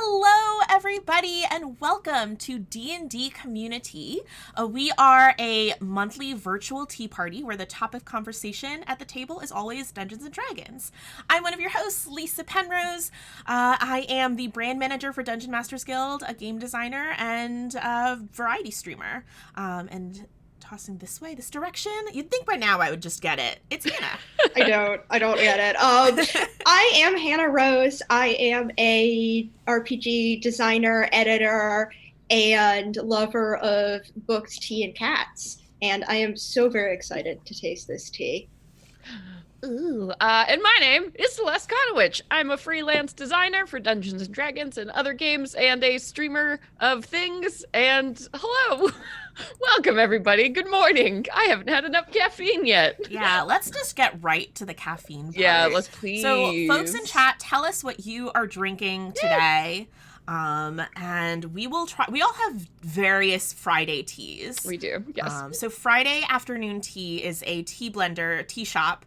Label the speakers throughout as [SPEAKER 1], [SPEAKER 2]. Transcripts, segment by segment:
[SPEAKER 1] Hello, everybody, and welcome to D&D Community. We are a monthly virtual tea party where the topic of conversation at the table is always Dungeons & Dragons. I'm one of your hosts, Lisa Penrose. I am the brand manager for Dungeon Masters Guild, a game designer, and a variety streamer. And tossing this direction, you'd think by now I would just get it. It's Hannah.
[SPEAKER 2] I don't get it. I am Hannah Rose. I am a RPG designer, editor, and lover of books, tea, and cats. And I am so very excited to taste this tea.
[SPEAKER 3] Ooh, and my name is Celeste Conowitch. I'm a freelance designer for Dungeons & Dragons and other games and a streamer of things. And hello, welcome everybody. Good morning. I haven't had enough caffeine yet.
[SPEAKER 1] Yeah, let's just get right to the caffeine part.
[SPEAKER 3] Yeah, let's please.
[SPEAKER 1] So folks in chat, tell us what you are drinking today. And we all have various Friday teas.
[SPEAKER 3] We do, yes.
[SPEAKER 1] So Friday Afternoon Tea is a tea blender, tea shop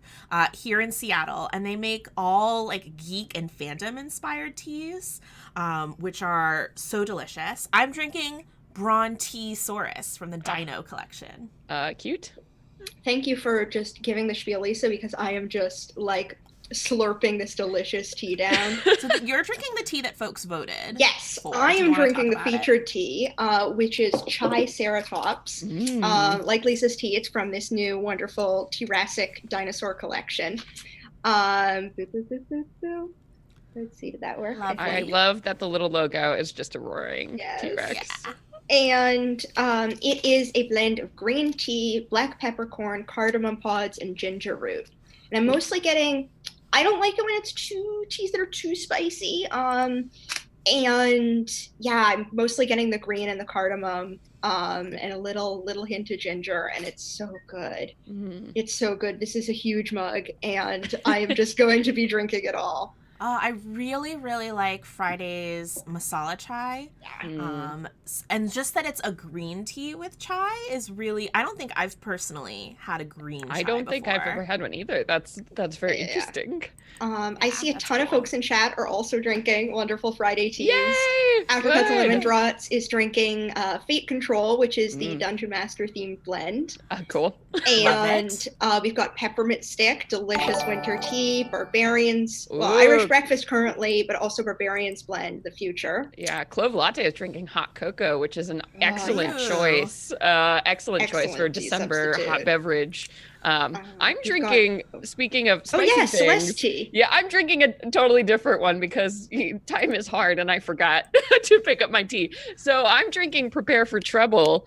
[SPEAKER 1] here in Seattle, and they make all like geek and fandom inspired teas, which are so delicious. I'm drinking Braun Tea Saurus from the Dino collection.
[SPEAKER 3] Cute.
[SPEAKER 2] Thank you for just giving the spiel, Lisa, because I am just like slurping this delicious tea down.
[SPEAKER 1] So you're drinking the tea that folks voted.
[SPEAKER 2] Yes,
[SPEAKER 1] for.
[SPEAKER 2] I am drinking the featured tea, which is Chai Ceratops. Like Lisa's tea, it's from this new wonderful Jurassic dinosaur collection. Let's see, did that work?
[SPEAKER 3] I love that the little logo is just a roaring T-Rex.
[SPEAKER 2] Yeah. And it is a blend of green tea, black peppercorn, cardamom pods, and ginger root. And I'm mostly getting, I don't like it when it's teas that are too spicy. And yeah, I'm mostly getting the green and the cardamom and a little hint of ginger, and it's so good. Mm-hmm. It's so good. This is a huge mug, and I am just going to be drinking it all.
[SPEAKER 1] I really, really like Friday's masala chai. And just that it's a green tea with chai is really, I don't think I've personally had a green chai
[SPEAKER 3] I don't
[SPEAKER 1] before.
[SPEAKER 3] think I've ever had one either. That's very interesting.
[SPEAKER 2] I see a ton of folks in chat are also drinking wonderful Friday teas.
[SPEAKER 3] Yay!
[SPEAKER 2] Apricots and Lemon Drops is drinking Fate Control, which is the Dungeon Master themed blend.
[SPEAKER 3] Cool.
[SPEAKER 2] And we've got Peppermint Stick, delicious winter tea, Barbarians, Irish breakfast currently, but also Barbarians blend, the future.
[SPEAKER 3] Yeah, Clove Latte is drinking hot cocoa, which is an excellent choice. Excellent choice for December hot beverage. I'm drinking, speaking of spicy things,
[SPEAKER 2] Celeste tea.
[SPEAKER 3] Yeah, I'm drinking a totally different one because time is hard and I forgot to pick up my tea. So I'm drinking Prepare for Trouble,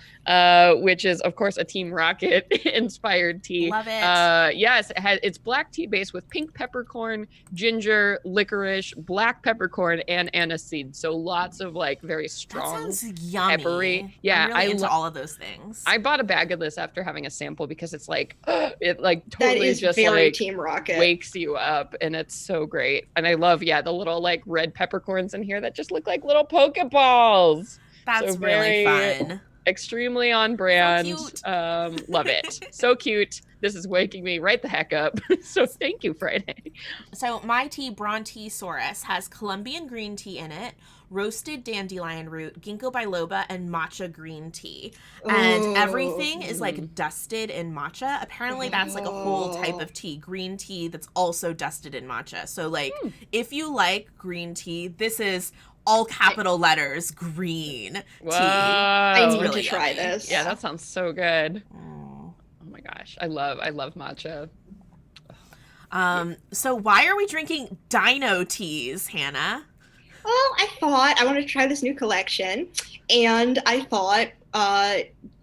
[SPEAKER 3] which is, of course, a Team Rocket inspired tea.
[SPEAKER 1] Love it.
[SPEAKER 3] Yes, it's black tea base with pink peppercorn, ginger, licorice, black peppercorn, and aniseed. So lots of like very strong,
[SPEAKER 1] that sounds yummy.
[SPEAKER 3] Peppery. Yeah,
[SPEAKER 1] I'm really into all of those things.
[SPEAKER 3] I bought a bag of this after having a sample because it's like, it like totally
[SPEAKER 2] that is
[SPEAKER 3] just
[SPEAKER 2] very
[SPEAKER 3] like
[SPEAKER 2] Team Rocket.
[SPEAKER 3] Wakes you up, and it's so great. And I love the little like red peppercorns in here that just look like little Pokeballs.
[SPEAKER 1] That's really fun.
[SPEAKER 3] Extremely on brand.
[SPEAKER 1] So cute.
[SPEAKER 3] Love it. So cute. This is waking me right the heck up. So thank you, Friday.
[SPEAKER 1] So my tea, Braun Tea Saurus, has Colombian green tea in it, roasted dandelion root, ginkgo biloba, and matcha green tea. And everything is like dusted in matcha. Apparently that's like a whole type of tea, green tea that's also dusted in matcha. So like if you like green tea, this is all capital letters, green tea.
[SPEAKER 2] I need
[SPEAKER 1] really
[SPEAKER 2] to try
[SPEAKER 1] yummy.
[SPEAKER 2] this.
[SPEAKER 3] Yeah, that sounds so good. Oh my gosh, I love matcha.
[SPEAKER 1] So why are we drinking dino teas, Hannah?
[SPEAKER 2] Well, I thought I wanted to try this new collection, and I thought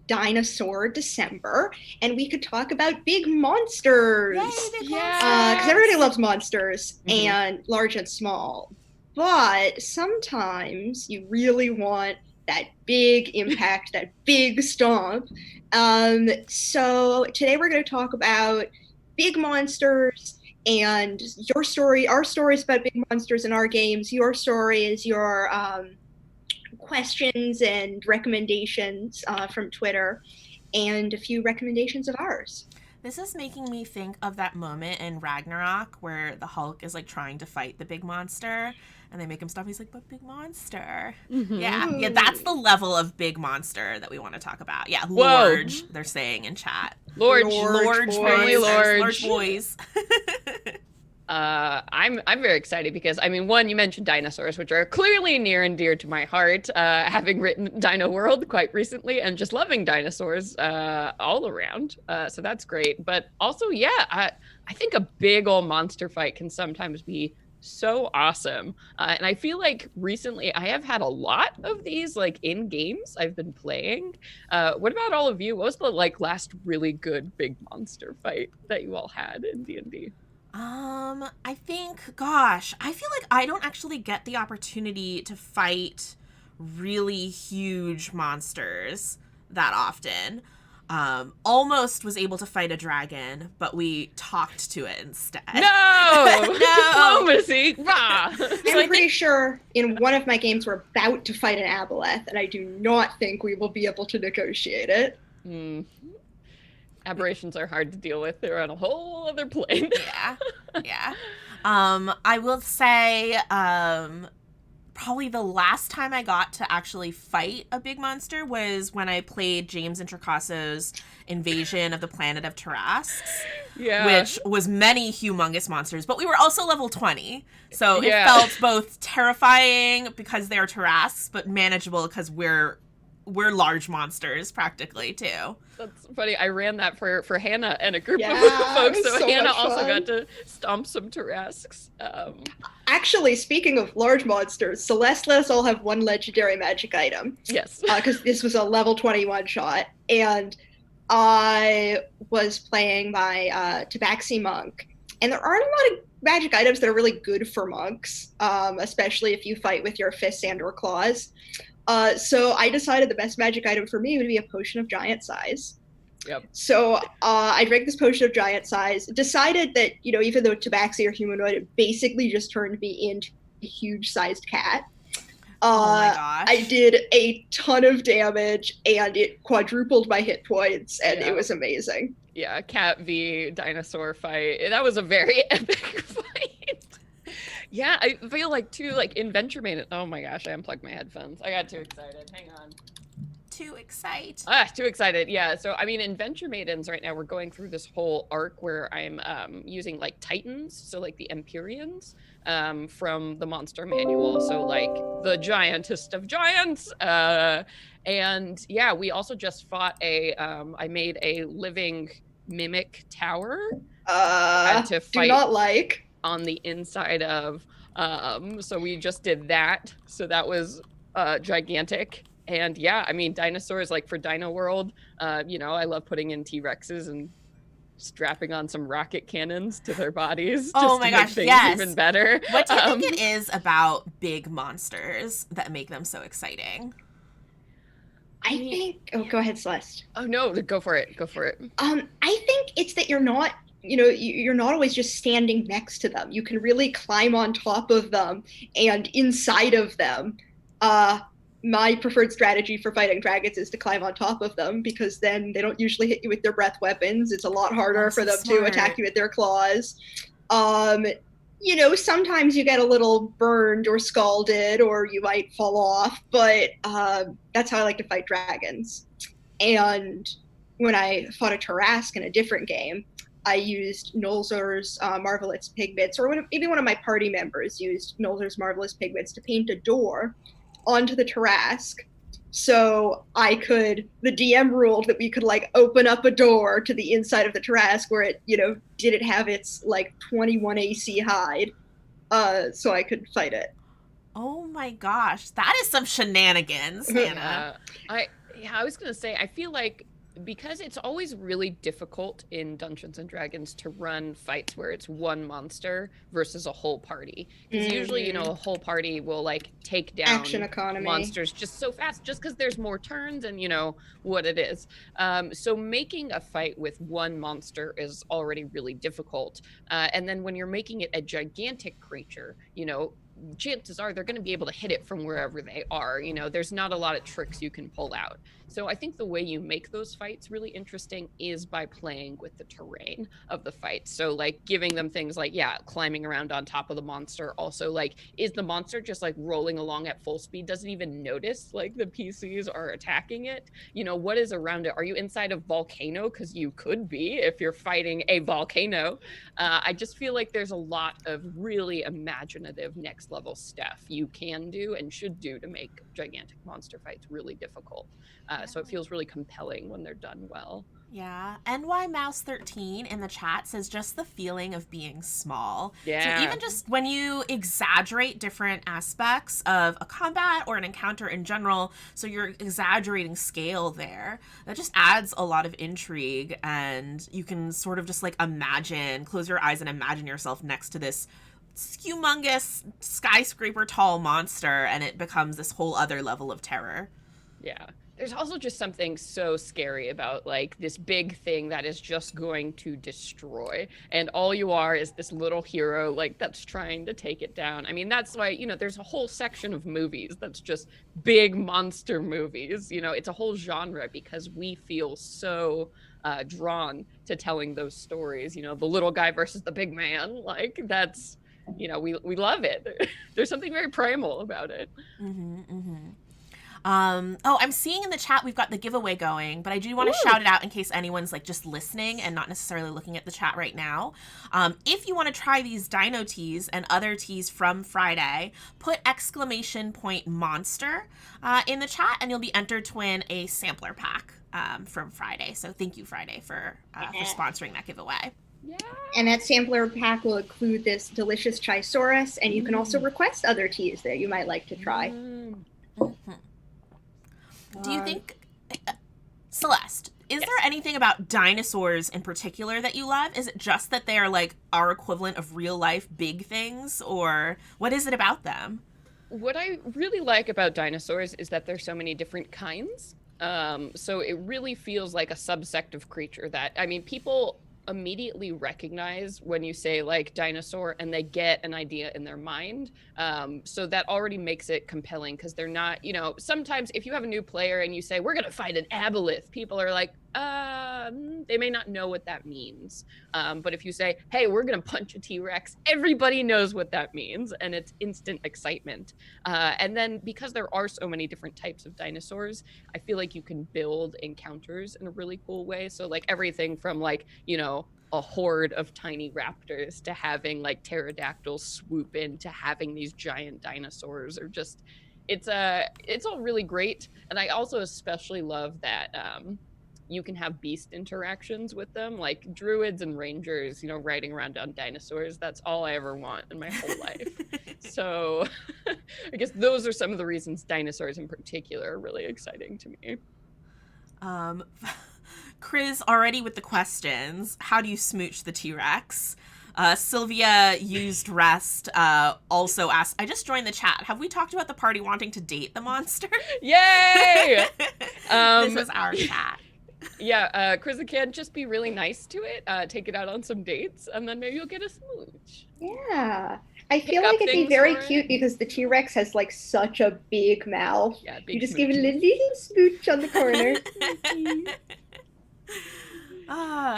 [SPEAKER 2] Dinosaur December, and we could talk about big monsters.
[SPEAKER 1] Yay,
[SPEAKER 2] because everybody loves monsters, and large and small. But sometimes you really want that big impact, that big stomp. So today we're going to talk about big monsters and your story. Our story is about big monsters in our games. Your story is your questions and recommendations from Twitter, and a few recommendations of ours.
[SPEAKER 1] This is making me think of that moment in Ragnarok where the Hulk is like trying to fight the big monster And they make him stop. He's like, but big monster.
[SPEAKER 3] Mhm.
[SPEAKER 1] Yeah, that's the level of big monster that we want to talk about. Yeah,
[SPEAKER 3] Whoa.
[SPEAKER 1] large, they're saying in chat.
[SPEAKER 3] Large
[SPEAKER 2] boys.
[SPEAKER 3] Family
[SPEAKER 1] large boys.
[SPEAKER 3] I'm very excited because I mean, one, you mentioned dinosaurs, which are clearly near and dear to my heart. Having written Dino World quite recently and just loving dinosaurs all around. So that's great. But also, yeah, I think a big old monster fight can sometimes be so awesome. And I feel like recently I have had a lot of these like in games I've been playing. What about all of you? What was the like last really good big monster fight that you all had in D&D?
[SPEAKER 1] I think, gosh, I feel like I don't actually get the opportunity to fight really huge monsters that often. Almost was able to fight a dragon, but we talked to it instead.
[SPEAKER 3] No!
[SPEAKER 1] No!
[SPEAKER 3] Diplomacy! Rah!
[SPEAKER 2] I'm pretty sure in one of my games we're about to fight an aboleth, and I do not think we will be able to negotiate it.
[SPEAKER 3] Aberrations are hard to deal with. They're on a whole other plane.
[SPEAKER 1] Yeah. I will say, probably the last time I got to actually fight a big monster was when I played James Introcasso's Invasion of the Planet of Tarrasques, which was many humongous monsters, but we were also level 20, so it felt both terrifying because they're Tarrasques, but manageable because we're large monsters practically too.
[SPEAKER 3] That's funny. I ran that for Hannah and a group of
[SPEAKER 2] Yeah,
[SPEAKER 3] folks,
[SPEAKER 2] it was
[SPEAKER 3] so
[SPEAKER 2] so
[SPEAKER 3] Hannah
[SPEAKER 2] much
[SPEAKER 3] also
[SPEAKER 2] fun.
[SPEAKER 3] got to stomp some Tarrasques.
[SPEAKER 2] Actually, speaking of large monsters, Celeste let us all have one legendary magic item.
[SPEAKER 3] Yes.
[SPEAKER 2] Because this was a level 21 shot, and I was playing my Tabaxi monk, and there aren't a lot of magic items that are really good for monks, especially if you fight with your fists and or claws. So I decided the best magic item for me would be a potion of giant size.
[SPEAKER 3] Yep.
[SPEAKER 2] So I drank this potion of giant size, decided that, even though Tabaxi are humanoid, it basically just turned me into a huge-sized cat.
[SPEAKER 1] Oh my gosh.
[SPEAKER 2] I did a ton of damage, and it quadrupled my hit points, and it was amazing.
[SPEAKER 3] Yeah, cat v dinosaur fight. That was a very epic fight. Yeah, I feel like too, like in Venture Maiden. Oh my gosh, I unplugged my headphones. I got too excited. Hang on.
[SPEAKER 1] Too excited.
[SPEAKER 3] Too excited. Yeah. So I mean, in Venture Maidens right now, we're going through this whole arc where I'm using like Titans, so like the Empyreans, from the Monster Manual. So like the giantest of giants. And yeah, we also just fought I made a living mimic tower. To fight
[SPEAKER 2] do not like.
[SPEAKER 3] on the inside of. So we just did that. So that was gigantic. And yeah, I mean, dinosaurs, like for Dino World, I love putting in T-Rexes and strapping on some rocket cannons to their bodies just to make things even better.
[SPEAKER 1] What do you think it is about big monsters that make them so exciting?
[SPEAKER 2] I think... Oh, go ahead, Celeste.
[SPEAKER 3] Oh, no, go for it. Go for it.
[SPEAKER 2] I think it's that you're not... you're not always just standing next to them. You can really climb on top of them and inside of them. My preferred strategy for fighting dragons is to climb on top of them, because then they don't usually hit you with their breath weapons. It's a lot harder for them to attack you with their claws. Sometimes you get a little burned or scalded, or you might fall off, but that's how I like to fight dragons. And when I fought a Tarrasque in a different game, I used Nolzur's Marvelous Pigments, or maybe one of my party members used Nolzur's Marvelous Pigments to paint a door onto the Tarrasque, so the DM ruled that we could like open up a door to the inside of the Tarrasque where it, didn't have its like 21 AC hide, so I could fight it.
[SPEAKER 1] Oh my gosh, that is some shenanigans, Hannah.
[SPEAKER 3] I was gonna say, I feel like because it's always really difficult in Dungeons and Dragons to run fights where it's one monster versus a whole party. Because usually, a whole party will like take down
[SPEAKER 2] action economy
[SPEAKER 3] monsters just so fast, just because there's more turns and what it is. So making a fight with one monster is already really difficult. And then when you're making it a gigantic creature, chances are they're going to be able to hit it from wherever they are. You know, there's not a lot of tricks you can pull out. So I think the way you make those fights really interesting is by playing with the terrain of the fight. So like giving them things like, yeah, climbing around on top of the monster. Also, like, is the monster just like rolling along at full speed? Doesn't even notice like the PCs are attacking it? You know, what is around it? Are you inside a volcano? Because you could be if you're fighting a volcano. I just feel like there's a lot of really imaginative next level stuff you can do and should do to make gigantic monster fights really difficult. So it feels really compelling when they're done well.
[SPEAKER 1] Yeah. NY Mouse 13 in the chat says just the feeling of being small.
[SPEAKER 3] Yeah.
[SPEAKER 1] So even just when you exaggerate different aspects of a combat or an encounter in general, so you're exaggerating scale there, that just adds a lot of intrigue, and you can sort of just like imagine, close your eyes and imagine yourself next to this humongous skyscraper tall monster, and it becomes this whole other level of terror.
[SPEAKER 3] Yeah. There's also just something so scary about like this big thing that is just going to destroy, and all you are is this little hero like that's trying to take it down. I mean, that's why, you know, there's a whole section of movies that's just big monster movies. You know, it's a whole genre because we feel so drawn to telling those stories. You know, the little guy versus the big man, like that's, you know, we love it. There's something very primal about it.
[SPEAKER 1] I'm seeing in the chat we've got the giveaway going, but I do want to shout it out in case anyone's like just listening and not necessarily looking at the chat right now. If you want to try these dino teas and other teas from Friday, put !monster in the chat and you'll be entered to win a sampler pack from Friday. So thank you, Friday, for sponsoring that giveaway.
[SPEAKER 3] Yeah.
[SPEAKER 2] And that sampler pack will include this delicious Chisaurus, and you can also request other teas that you might like to try.
[SPEAKER 1] Do you think, Celeste, is there anything about dinosaurs in particular that you love? Is it just that they are like our equivalent of real life big things, or what is it about them?
[SPEAKER 3] What I really like about dinosaurs is that there's so many different kinds. So it really feels like a subsect of creature that, I mean, people immediately recognize when you say like dinosaur and they get an idea in their mind. So that already makes it compelling because they're not, you know, sometimes if you have a new player and you say, we're going to fight an aboleth, people are like, they may not know what that means. But if you say, hey, we're going to punch a T-Rex, everybody knows what that means. And it's instant excitement. And then because there are so many different types of dinosaurs, I feel like you can build encounters in a really cool way. So like everything from like, you know, a horde of tiny raptors to having like pterodactyls swoop in to having these giant dinosaurs, or just, it's all really great. And I also especially love that, you can have beast interactions with them, like druids and rangers, you know, riding around on dinosaurs. That's all I ever want in my whole life. So I guess those are some of the reasons dinosaurs in particular are really exciting to me.
[SPEAKER 1] Chris, already with the questions, how do you smooch the T-Rex? Sylvia used rest also asked, I just joined the chat. Have we talked about the party wanting to date the monster?
[SPEAKER 3] Yay!
[SPEAKER 1] This is our chat.
[SPEAKER 3] Yeah, Chris can just be really nice to it, take it out on some dates, and then maybe you'll get a smooch.
[SPEAKER 2] Yeah. I feel like it'd be very cute because the T-Rex has like such a big mouth.
[SPEAKER 3] Yeah, big
[SPEAKER 2] you just give it a little smooch on the corner.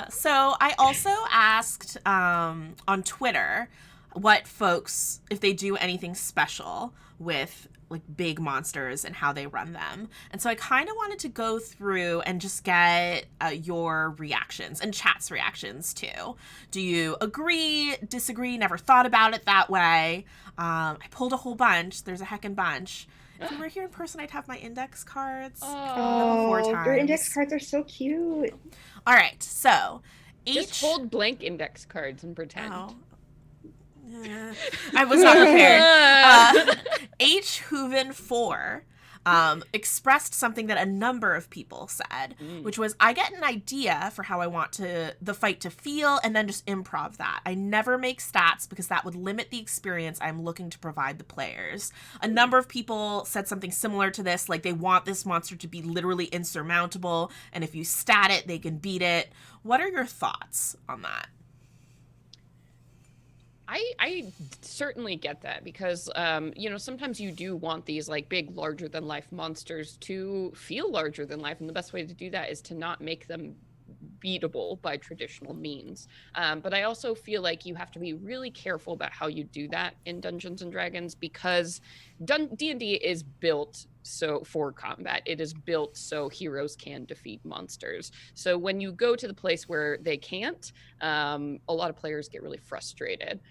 [SPEAKER 1] So I also asked on Twitter what folks, if they do anything special with like big monsters and how they run them. And so I kind of wanted to go through and just get your reactions and chat's reactions too. Do you agree, disagree, never thought about it that way? I pulled a whole bunch. There's a heckin' bunch. If we were here in person, I'd have my index cards.
[SPEAKER 2] Your index cards are so cute.
[SPEAKER 1] All right, so
[SPEAKER 3] just hold blank index cards and pretend.
[SPEAKER 1] Oh. I was not prepared. H. Hooven 4 expressed something that a number of people said, which was, I get an idea for how I want the fight to feel and then just improv that. I never make stats because that would limit the experience I'm looking to provide the players. A number of people said something similar to this, like they want this monster to be literally insurmountable, and if you stat it, they can beat it. What are your thoughts on that?
[SPEAKER 3] I certainly get that because, you know, sometimes you do want these like big, larger than life monsters to feel larger than life. And the best way to do that is to not make them beatable by traditional means. But I also feel like you have to be really careful about how you do that in Dungeons and Dragons because D&D is built so for combat. It is built so heroes can defeat monsters. So when you go to the place where they can't, a lot of players get really frustrated.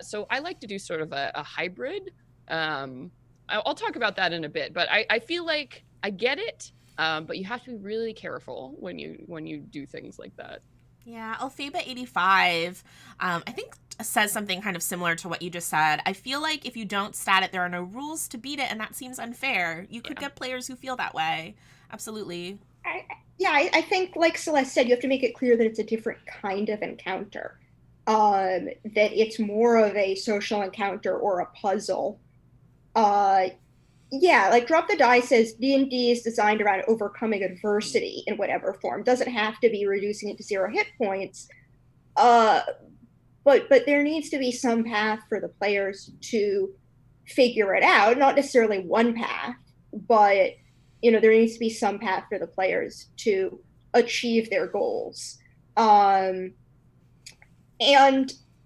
[SPEAKER 3] So I like to do sort of a hybrid. I'll talk about that in a bit, but I feel like I get it. But you have to be really careful when you do things like that.
[SPEAKER 1] Yeah, Alphaba85, I think says something kind of similar to what you just said. I feel like if you don't stat it, there are no rules to beat it, and that seems unfair. You could get players who feel that way. Absolutely.
[SPEAKER 2] I think, like Celeste said, you have to make it clear that it's a different kind of encounter. That it's more of a social encounter or a puzzle. Yeah, like Drop the Die says D&D is designed around overcoming adversity in whatever form. Doesn't have to be reducing it to 0 hit points. But there needs to be some path for the players to figure it out. Not necessarily one path, but there needs to be some path for the players to achieve their goals. And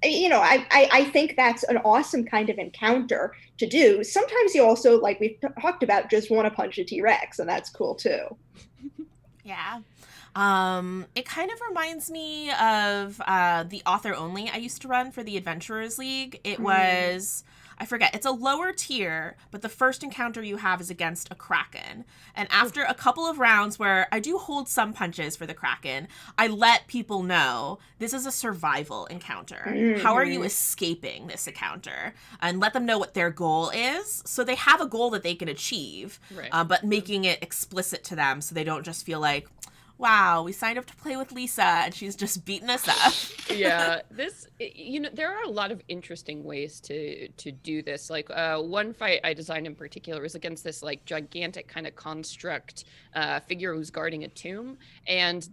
[SPEAKER 2] I think that's an awesome kind of encounter to do. Sometimes you also, like we've talked about, just want to punch a T-Rex, and that's cool too.
[SPEAKER 1] Yeah. It kind of reminds me of the author only I used to run for the Adventurers League. It was, I forget, it's a lower tier, but the first encounter you have is against a Kraken. And after a couple of rounds where I do hold some punches for the Kraken, I let people know this is a survival encounter. How are you escaping this encounter? And let them know what their goal is. So they have a goal that they can achieve, but making it explicit to them so they don't just feel like, wow, we signed up to play with Lisa and she's just beating us up.
[SPEAKER 3] Yeah, there are a lot of interesting ways to do this. Like one fight I designed in particular was against this like gigantic kind of construct figure who's guarding a tomb. And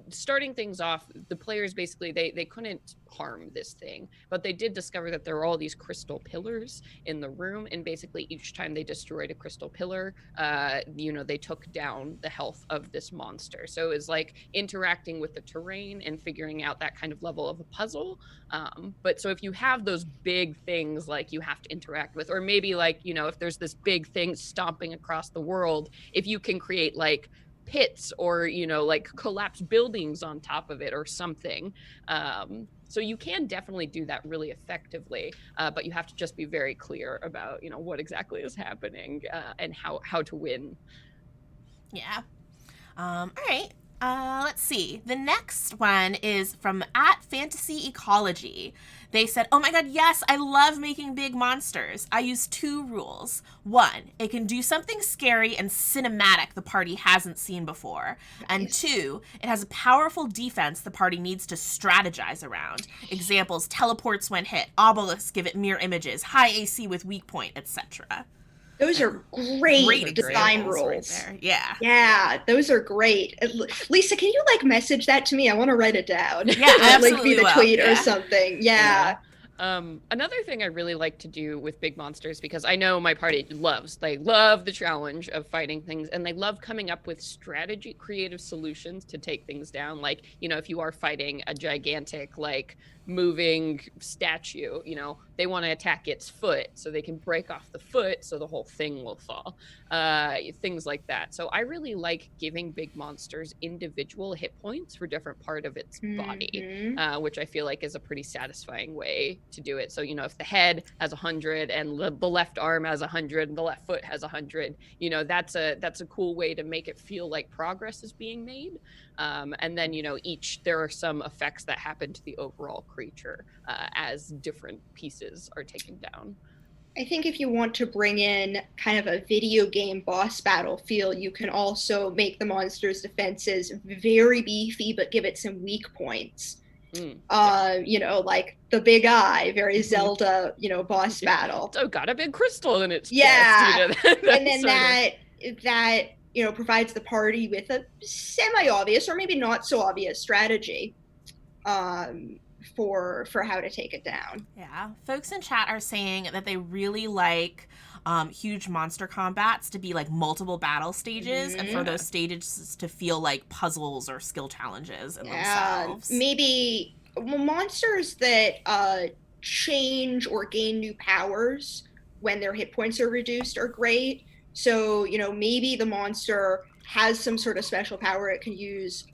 [SPEAKER 3] starting things off, the players basically, they couldn't harm this thing, but they did discover that there were all these crystal pillars in the room, and basically each time they destroyed a crystal pillar, they took down the health of this monster. So it was like interacting with the terrain and figuring out that kind of level of a puzzle. But so if you have those big things like you have to interact with, or maybe like, if there's this big thing stomping across the world, if you can create like pits or like collapse buildings on top of it or something, so you can definitely do that really effectively, but you have to just be very clear about what exactly is happening and how to win.
[SPEAKER 1] Yeah. All right. Let's see. The next one is from @FantasyEcology. They said, oh my god, yes, I love making big monsters. I use 2 rules. 1, it can do something scary and cinematic the party hasn't seen before. Nice. And 2, it has a powerful defense the party needs to strategize around. Examples, teleports when hit, obelisks give it mirror images, high AC with weak point, etc.
[SPEAKER 2] Those are great design rules.
[SPEAKER 1] Right, yeah.
[SPEAKER 2] Yeah, those are great. Lisa, can you message that to me? I want to write it down.
[SPEAKER 1] Yeah, absolutely.
[SPEAKER 2] Be the tweet or something. Yeah.
[SPEAKER 3] Another thing I really like to do with big monsters, because I know my party they love the challenge of fighting things, and they love coming up with creative solutions to take things down. Like, if you are fighting a gigantic, moving statue, they want to attack its foot so they can break off the foot so the whole thing will fall, things like that. So I really like giving big monsters individual hit points for different part of its body, which I feel like is a pretty satisfying way to do it. So if the head has 100 and the left arm has 100 and the left foot has 100, that's a cool way to make it feel like progress is being made. And then there are some effects that happen to the overall creature as different pieces are taken down.
[SPEAKER 2] I think if you want to bring in kind of a video game boss battle feel, you can also make the monster's defenses very beefy, but give it some weak points. Like the big eye, very Zelda, boss battle.
[SPEAKER 3] So got a big crystal in its
[SPEAKER 2] chest. And then that provides the party with a semi-obvious or maybe not so obvious strategy for how to take it down.
[SPEAKER 1] Yeah. Folks in chat are saying that they really like huge monster combats to be like multiple battle stages and for those stages to feel like puzzles or skill challenges in themselves.
[SPEAKER 2] Maybe monsters that change or gain new powers when their hit points are reduced are great. So, maybe the monster has some sort of special power it can use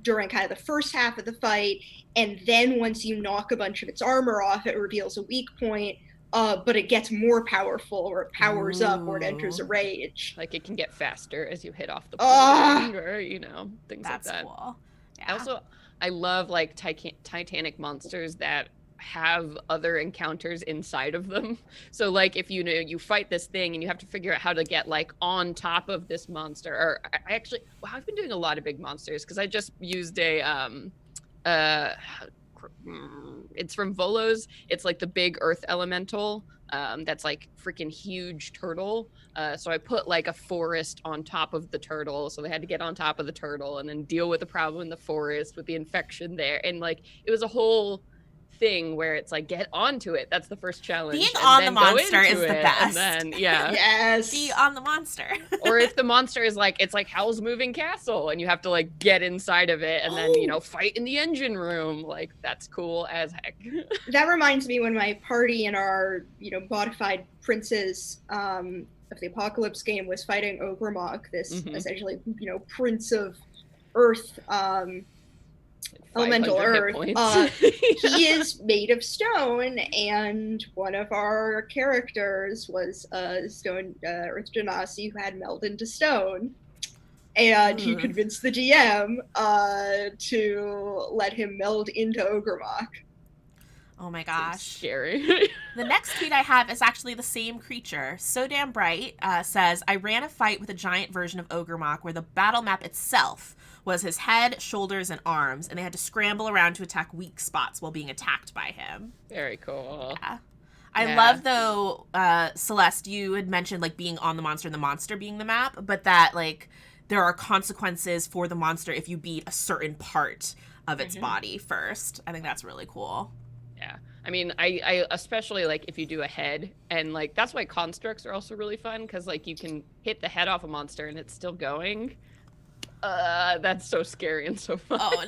[SPEAKER 2] during kind of the first half of the fight, and then once you knock a bunch of its armor off, it reveals a weak point, but it gets more powerful, or it powers up, or it enters a rage.
[SPEAKER 3] Like it can get faster as you hit off the point, or things
[SPEAKER 1] That's
[SPEAKER 3] like that.
[SPEAKER 1] Cool. Yeah.
[SPEAKER 3] I love like Titanic monsters that have other encounters inside of them. So like if you fight this thing and you have to figure out how to get like on top of this monster, or I've been doing a lot of big monsters because I just used it's from Volos. It's like the big earth elemental that's like freaking huge turtle. So I put like a forest on top of the turtle, so they had to get on top of the turtle and then deal with the problem in the forest with the infection there, and like it was a whole thing where it's like get onto it. That's the first challenge.
[SPEAKER 1] Being on the monster is the best.
[SPEAKER 3] And then
[SPEAKER 2] yes,
[SPEAKER 1] be on the monster.
[SPEAKER 3] Or if the monster is like it's like Howl's Moving Castle and you have to like get inside of it and then fight in the engine room, like that's cool as heck.
[SPEAKER 2] That reminds me when my party in our modified Princes of the Apocalypse game was fighting Ogremok, this essentially Prince of Earth, elemental earth. He is made of stone, and one of our characters was a stone earth genasi who had melded into stone, and he convinced the GM to let him meld into Ogremok.
[SPEAKER 1] Oh my gosh.
[SPEAKER 3] It's scary.
[SPEAKER 1] The next tweet I have is actually the same creature. So Damn Bright says, I ran a fight with a giant version of Ogremok where the battle map itself was his head, shoulders, and arms, and they had to scramble around to attack weak spots while being attacked by him.
[SPEAKER 3] Very cool.
[SPEAKER 1] Yeah. I love, though, Celeste, you had mentioned, like, being on the monster and the monster being the map, but that, like, there are consequences for the monster if you beat a certain part of its body first. I think that's really cool.
[SPEAKER 3] Yeah. I mean, I especially, like, if you do a head, and, like, that's why constructs are also really fun, because, like, you can hit the head off a monster and it's still going. That's so scary and so fun.
[SPEAKER 1] Oh,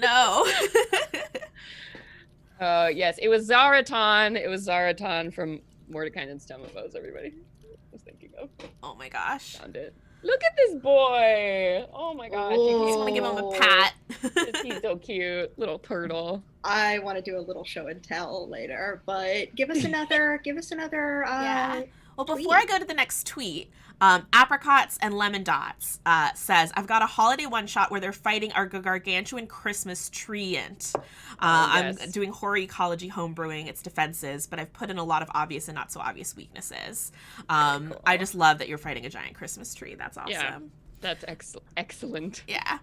[SPEAKER 1] no.
[SPEAKER 3] Yes, it was Zaratan. It was Zaratan from Mordekainen's Tome of Foes, everybody. I was thinking of.
[SPEAKER 1] Oh, my gosh.
[SPEAKER 3] Found it. Look at this boy. Oh, my gosh.
[SPEAKER 1] I just want to give him a pat.
[SPEAKER 3] He's so cute. Little turtle.
[SPEAKER 2] I want to do a little show and tell later, but give us another,
[SPEAKER 1] yeah. Well, before I go to the next tweet, Apricots and Lemon Dots says, I've got a holiday one-shot where they're fighting our gargantuan Christmas treant. I'm doing horror ecology homebrewing its defenses, but I've put in a lot of obvious and not so obvious weaknesses. Cool. I just love that you're fighting a giant Christmas tree. That's awesome.
[SPEAKER 3] Yeah, that's excellent.
[SPEAKER 1] Yeah.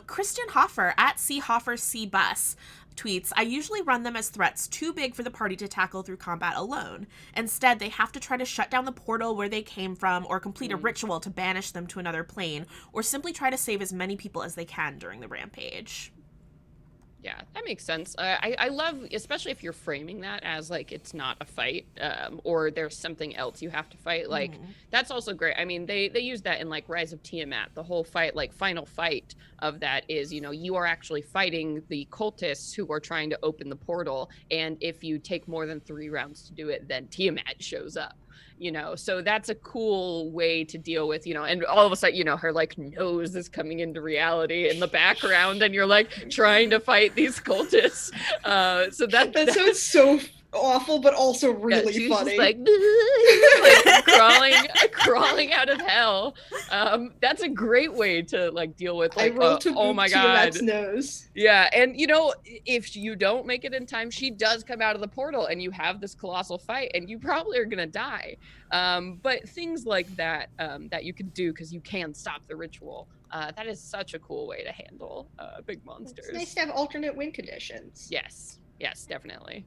[SPEAKER 1] Christian Hoffer at CHofferCBus tweets, I usually run them as threats too big for the party to tackle through combat alone. Instead, they have to try to shut down the portal where they came from, or complete a ritual to banish them to another plane, or simply try to save as many people as they can during the rampage.
[SPEAKER 3] Yeah, that makes sense. I love, especially if you're framing that as like it's not a fight, or there's something else you have to fight. Like that's also great. I mean, they use that in like Rise of Tiamat. The whole fight, like final fight of that is, you are actually fighting the cultists who are trying to open the portal, and if you take more than 3 rounds to do it, then Tiamat shows up. So that's a cool way to deal with, and all of a sudden, her like nose is coming into reality in the background and you're like trying to fight these cultists. So that
[SPEAKER 2] sounds so awful, but also really
[SPEAKER 3] she's
[SPEAKER 2] funny.
[SPEAKER 3] Just like crawling out of hell. That's a great way to like deal with like, oh my god,
[SPEAKER 2] nose.
[SPEAKER 3] Yeah, and if you don't make it in time, she does come out of the portal, and you have this colossal fight, and you probably are gonna die. But things like that that you can do because you can stop the ritual. That is such a cool way to handle big monsters.
[SPEAKER 2] It's nice to have alternate win conditions.
[SPEAKER 3] Yes, definitely.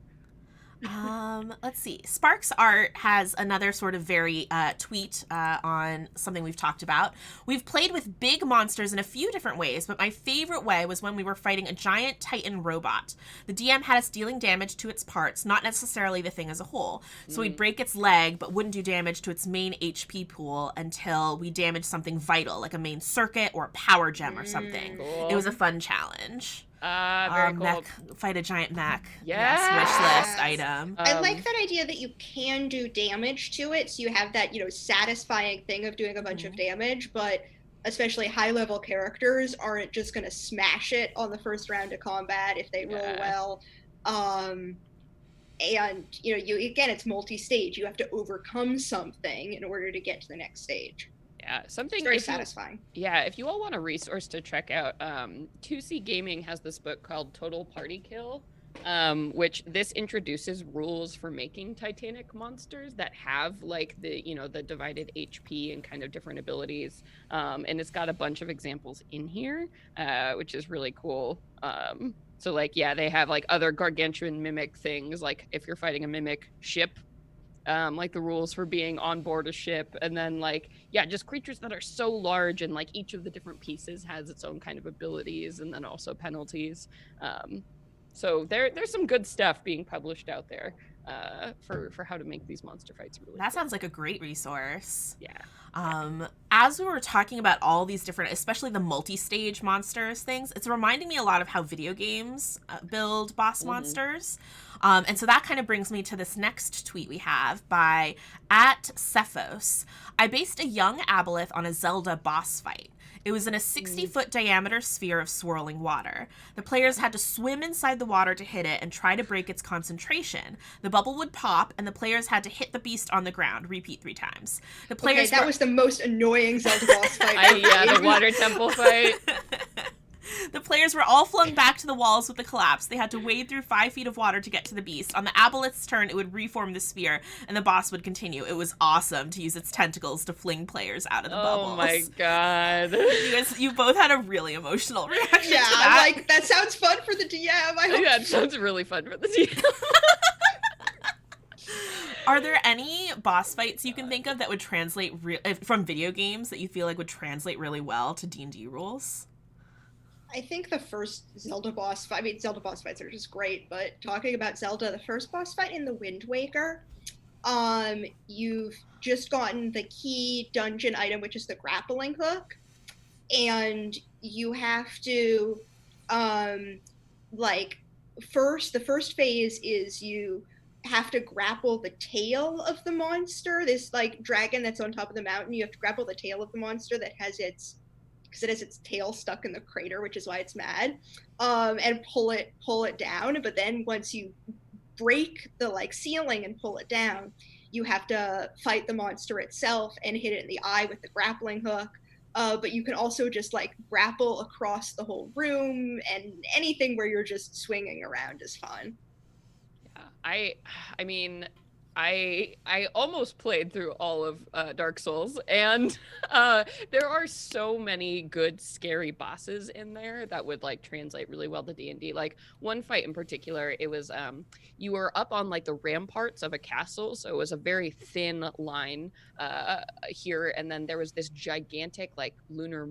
[SPEAKER 1] Let's see. Sparks Art has another sort of very tweet on something we've talked about. We've played with big monsters in a few different ways, but my favorite way was when we were fighting a giant Titan robot. The DM had us dealing damage to its parts, not necessarily the thing as a whole. So we'd break its leg, but wouldn't do damage to its main HP pool until we damaged something vital, like a main circuit or a power gem or something.
[SPEAKER 3] Cool.
[SPEAKER 1] It was a fun challenge.
[SPEAKER 3] Very cool.
[SPEAKER 1] Mech, fight a giant mech.
[SPEAKER 3] Yes.
[SPEAKER 1] Wish list item.
[SPEAKER 2] I like that idea that you can do damage to it, so you have that, satisfying thing of doing a bunch of damage, but especially high-level characters aren't just going to smash it on the first round of combat if they roll well. And, again, it's multi-stage. You have to overcome something in order to get to the next stage.
[SPEAKER 3] Yeah, something
[SPEAKER 2] it's very satisfying.
[SPEAKER 3] If you all want a resource to check out, 2C Gaming has this book called Total Party Kill, which this introduces rules for making Titanic monsters that have like the divided HP and kind of different abilities, and it's got a bunch of examples in here, which is really cool. So they have like other gargantuan mimic things, like if you're fighting a mimic ship. Like the rules for being on board a ship, and then just creatures that are so large, and like each of the different pieces has its own kind of abilities and then also penalties. So there's some good stuff being published out there for how to make these monster fights really
[SPEAKER 1] That
[SPEAKER 3] cool.
[SPEAKER 1] sounds like a great resource.
[SPEAKER 3] Yeah.
[SPEAKER 1] As we were talking about all these different, especially the multi-stage monsters things, it's reminding me a lot of how video games build boss monsters. And so that kind of brings me to this next tweet we have by @Cephos. I based a young aboleth on a Zelda boss fight. It was in a 60-foot diameter sphere of swirling water. The players had to swim inside the water to hit it and try to break its concentration. The bubble would pop, and the players had to hit the beast on the ground. Repeat 3 times. The players
[SPEAKER 2] that was the most annoying Zelda boss fight.
[SPEAKER 3] The water temple fight.
[SPEAKER 1] The players were all flung back to the walls with the collapse. They had to wade through 5 feet of water to get to the beast. On the aboleth's turn, it would reform the sphere, and the boss would continue. It was awesome to use its tentacles to fling players out of the bubbles.
[SPEAKER 3] Oh my god.
[SPEAKER 1] You both had a really emotional reaction to that.
[SPEAKER 2] I'm like, that sounds fun for the DM.
[SPEAKER 3] Yeah, it sounds really fun for the DM.
[SPEAKER 1] Are there any boss fights you can think of that would translate from video games that you feel like would translate really well to D&D rules?
[SPEAKER 2] I think the first Zelda boss fight, Zelda boss fights are just great, but talking about Zelda, the first boss fight in the Wind Waker, you've just gotten the key dungeon item, which is the grappling hook, and you have to, the first phase is you have to grapple the tail of the monster, this, dragon that's on top of the mountain. You have to grapple the tail of the monster that has its tail stuck in the crater, which is why it's mad, and pull it down. But then once you break the ceiling and pull it down, you have to fight the monster itself and hit it in the eye with the grappling hook. But you can also just grapple across the whole room, and anything where you're just swinging around is fun.
[SPEAKER 3] Yeah, I mean, I almost played through all of Dark Souls, and there are so many good scary bosses in there that would translate really well to D&D. One fight in particular, it was you were up on the ramparts of a castle, so it was a very thin line here, and then there was this gigantic lunar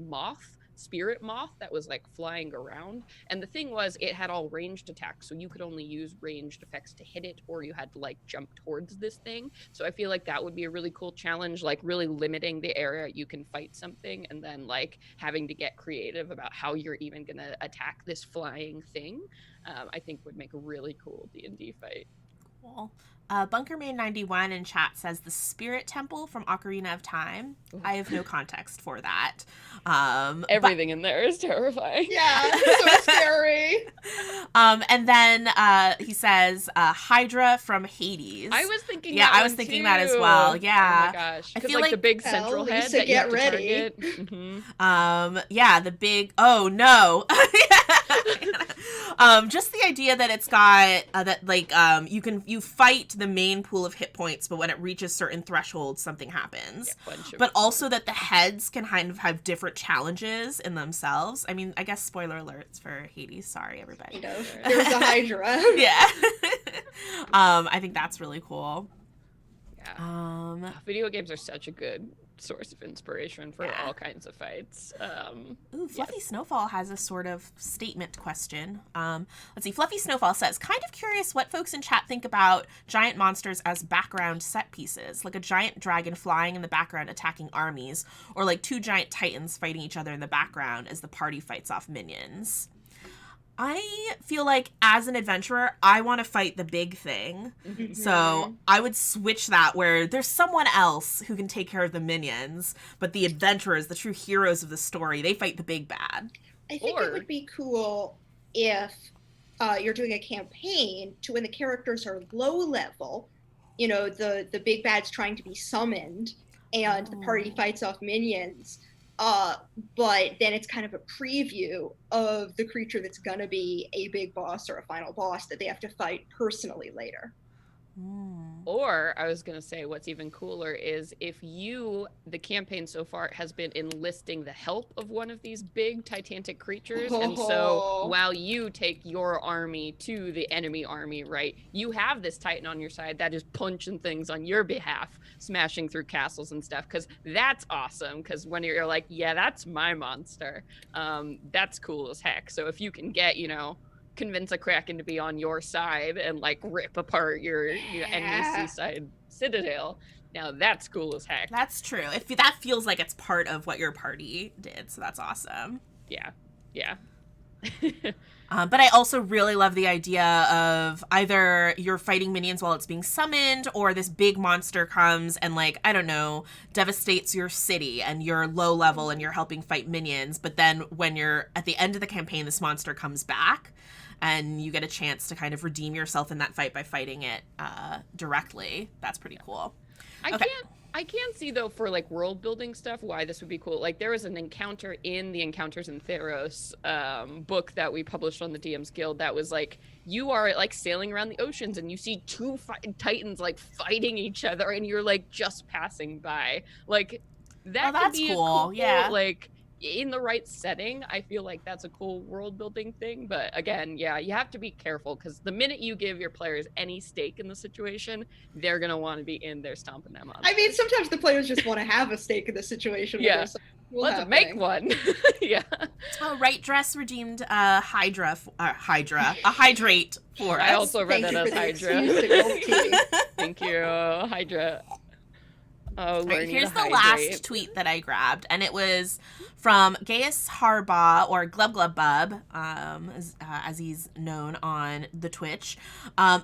[SPEAKER 3] spirit moth that was flying around, and the thing was it had all ranged attacks, so you could only use ranged effects to hit it, or you had to jump towards this thing. So I feel that would be a really cool challenge, really limiting the area you can fight something, and then having to get creative about how you're even gonna attack this flying thing. I think would make a really cool D&D fight.
[SPEAKER 1] Cool. Bunkerman91 in chat says the Spirit Temple from Ocarina of Time. I have no context for that.
[SPEAKER 3] Everything in there is terrifying.
[SPEAKER 2] Yeah, so scary.
[SPEAKER 1] And then he says Hydra from Hades.
[SPEAKER 3] I was thinking
[SPEAKER 1] I was thinking that as well. Yeah.
[SPEAKER 3] Oh my gosh.
[SPEAKER 1] I
[SPEAKER 3] Because
[SPEAKER 1] feel
[SPEAKER 3] the big central
[SPEAKER 2] Lisa,
[SPEAKER 3] head that you have to
[SPEAKER 2] ready.
[SPEAKER 3] target. Mm-hmm.
[SPEAKER 1] The big, oh no. Just the idea that it's got you fight the main pool of hit points, but when it reaches certain thresholds, something happens. But also that the heads can kind of have different challenges in themselves. I mean, I guess spoiler alerts for Hades. Sorry, everybody.
[SPEAKER 2] There's a Hydra.
[SPEAKER 1] Yeah. I think that's really cool.
[SPEAKER 3] Yeah. Video games are such a good source of inspiration for
[SPEAKER 1] Yeah.
[SPEAKER 3] all kinds of fights.
[SPEAKER 1] Ooh, Fluffy
[SPEAKER 3] Yes.
[SPEAKER 1] Snowfall has a sort of statement question. Let's see. Fluffy Snowfall says, kind of curious what folks in chat think about giant monsters as background set pieces, like a giant dragon flying in the background attacking armies, or like two giant titans fighting each other in the background as the party fights off minions. I feel like as an adventurer, I want to fight the big thing.
[SPEAKER 3] Mhm.
[SPEAKER 1] So I would switch that where there's someone else who can take care of the minions, but the adventurers, the true heroes of the story, they fight the big bad.
[SPEAKER 2] I think it would be cool if you're doing a campaign to when the characters are low level, you know, the big bad's trying to be summoned and the party fights off minions. But then it's kind of a preview of the creature that's going to be a big boss or a final boss that they have to fight personally later.
[SPEAKER 3] Or I was going to say what's even cooler is if the campaign so far has been enlisting the help of one of these big titanic creatures. And so while you take your army to the enemy army, right, you have this titan on your side that is punching things on your behalf, smashing through castles and stuff. Because that's awesome. Because when you're like, yeah, that's my monster, that's cool as heck. So if you can get, convince a kraken to be on your side and like rip apart your enemy seaside citadel, now that's cool as heck.
[SPEAKER 1] That's true. If that feels like it's part of what your party did, so that's awesome.
[SPEAKER 3] Yeah.
[SPEAKER 1] But I also really love the idea of either you're fighting minions while it's being summoned, or this big monster comes and, like, I don't know, devastates your city and you're low level and you're helping fight minions. But then when you're at the end of the campaign, this monster comes back and you get a chance to kind of redeem yourself in that fight by fighting it directly. That's pretty cool.
[SPEAKER 3] I can't see, though, for like world building stuff, why this would be cool. Like there was an encounter in the Encounters in Theros book that we published on the DM's Guild that was like, you are like sailing around the oceans and you see two titans like fighting each other and you're like just passing by. Like that could be
[SPEAKER 1] cool. Yeah.
[SPEAKER 3] Like in the right setting, I feel like that's a cool world building thing. But again, yeah, you have to be careful because the minute you give your players any stake in the situation, they're gonna want to be in there stomping them on.
[SPEAKER 2] I mean, sometimes the players just want to have a stake in the situation.
[SPEAKER 3] Yeah, let's make one. Yeah.
[SPEAKER 1] Oh, Right Dress redeemed a hydrate for us.
[SPEAKER 3] I also read that as Hydra. Thank you, Hydra. Oh,
[SPEAKER 1] right, here's the last tweet that I grabbed, and it was from Gaius Harbaugh, or Glub Glub Bub, as he's known on the Twitch.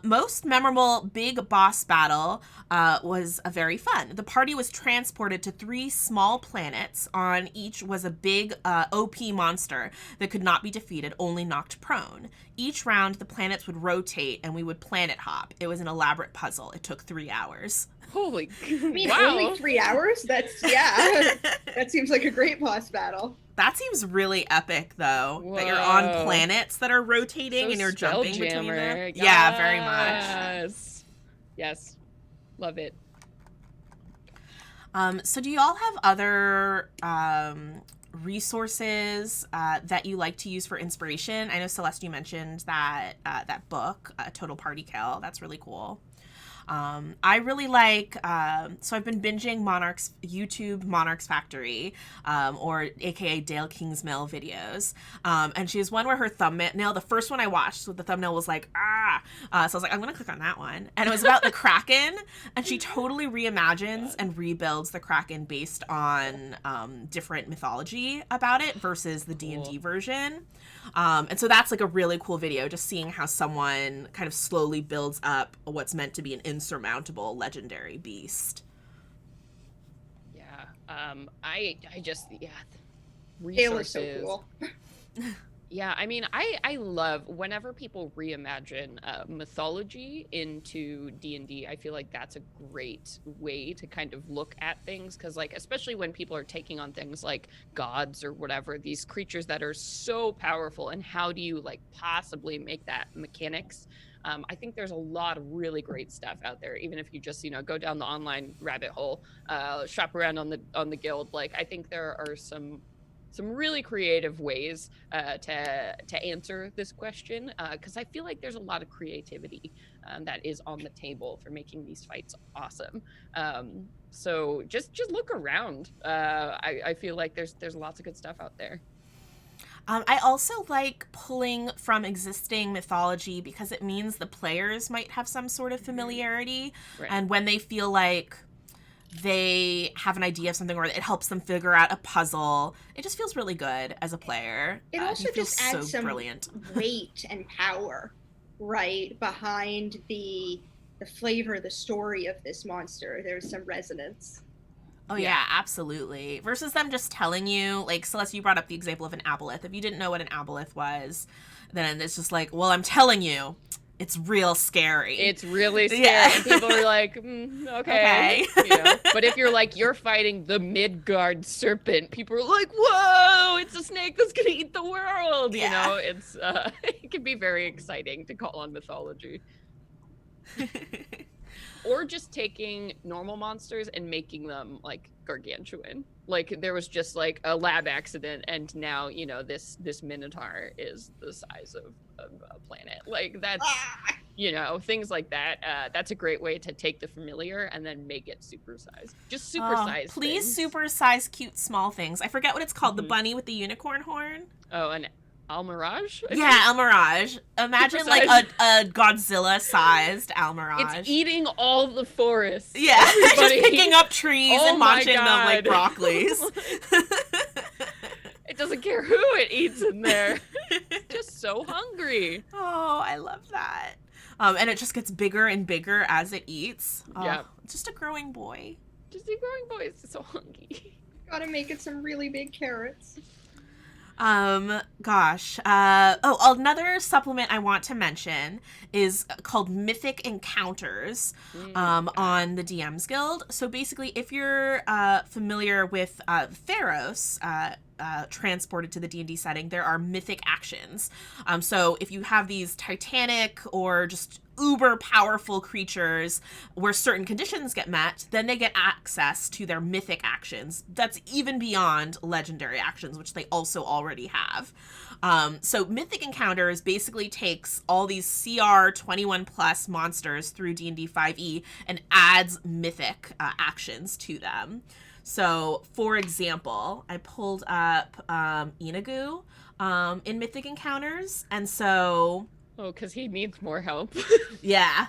[SPEAKER 1] Most memorable big boss battle was very fun. The party was transported to 3 small planets. On each was a big OP monster that could not be defeated, only knocked prone. Each round, the planets would rotate, and we would planet hop. It was an elaborate puzzle. It took 3 hours.
[SPEAKER 3] Holy,
[SPEAKER 2] I mean,
[SPEAKER 3] wow.
[SPEAKER 2] only 3 hours? That seems like a great boss battle.
[SPEAKER 1] That seems really epic, though.
[SPEAKER 3] Whoa.
[SPEAKER 1] That you're on planets that are rotating and you're jumping between them. Yeah, very much.
[SPEAKER 3] Yes. Love it.
[SPEAKER 1] So do you all have other resources that you like to use for inspiration? I know, Celeste, you mentioned that that book, Total Party Kill. That's really cool. I really like, so I've been binging YouTube Monarch's Factory, or aka Dale Kingsmill videos. And she has one where her thumbnail, the first one I watched, so the thumbnail was like, so I was like, I'm going to click on that one. And it was about the Kraken, and she totally reimagines and rebuilds the Kraken based on different mythology about it versus the D&D version. And so that's like a really cool video, just seeing how someone kind of slowly builds up what's meant to be an insurmountable legendary beast.
[SPEAKER 3] Yeah. I just,
[SPEAKER 2] Taylor's
[SPEAKER 3] resources.
[SPEAKER 2] so cool.
[SPEAKER 3] Yeah, I mean, I love whenever people reimagine mythology into D&D. I feel like that's a great way to kind of look at things, because like, especially when people are taking on things like gods or whatever, these creatures that are so powerful, and how do you like possibly make that mechanics? I think there's a lot of really great stuff out there, even if you just, go down the online rabbit hole, shop around on the guild. Like, I think there are some really creative ways to answer this question, because I feel like there's a lot of creativity that is on the table for making these fights awesome. So just look around. I feel like there's lots of good stuff out there.
[SPEAKER 1] I also like pulling from existing mythology because it means the players might have some sort of familiarity.
[SPEAKER 3] Right.
[SPEAKER 1] And when they feel like they have an idea of something or it helps them figure out a puzzle, it just feels really good as a player.
[SPEAKER 2] It also just adds some
[SPEAKER 1] brilliant
[SPEAKER 2] weight and power, right, behind the flavor, the story of this monster. There's some resonance.
[SPEAKER 1] Oh, yeah, absolutely. Versus them just telling you, like, Celeste, you brought up the example of an aboleth. If you didn't know what an aboleth was, then it's just like, well, I'm telling you, it's real scary.
[SPEAKER 3] It's really scary.
[SPEAKER 1] Yeah.
[SPEAKER 3] And people are like, okay. You know? But if you're like, you're fighting the Midgard serpent, people are like, whoa, it's a snake that's going to eat the world.
[SPEAKER 1] Yeah.
[SPEAKER 3] You know, it's it can be very exciting to call on mythology. Or just taking normal monsters and making them like gargantuan. Like there was just like a lab accident and now, you know, this minotaur is the size of a planet. Like that's, you know, things like that. That's a great way to take the familiar and then make it supersized. Just supersize
[SPEAKER 1] please
[SPEAKER 3] things.
[SPEAKER 1] supersize cute small things. I forget what it's called. The bunny with the unicorn horn?
[SPEAKER 3] Oh, and Almirage?
[SPEAKER 1] Yeah, Almirage. Imagine like a Godzilla-sized Almirage.
[SPEAKER 3] It's eating all the forests.
[SPEAKER 1] Yeah, just picking up trees and munching them like broccolis.
[SPEAKER 3] It doesn't care who it eats in there. It's just so hungry.
[SPEAKER 1] Oh, I love that. And it just gets bigger and bigger as it eats.
[SPEAKER 3] Yeah.
[SPEAKER 1] Just a growing boy.
[SPEAKER 3] Just a growing boy is so hungry.
[SPEAKER 2] Gotta make it some really big carrots.
[SPEAKER 1] Another supplement I want to mention is called Mythic Encounters on the DM's Guild. So basically, if you're familiar with Theros, transported to the D&D setting, there are mythic actions. So if you have these titanic or just uber powerful creatures where certain conditions get met, then they get access to their mythic actions. That's even beyond legendary actions, which they also already have. So Mythic Encounters basically takes all these CR 21 plus monsters through D&D 5e and adds mythic actions to them. So, for example, I pulled up Inagu in Mythic Encounters, and so...
[SPEAKER 3] Oh, because he needs more help.
[SPEAKER 1] Yeah.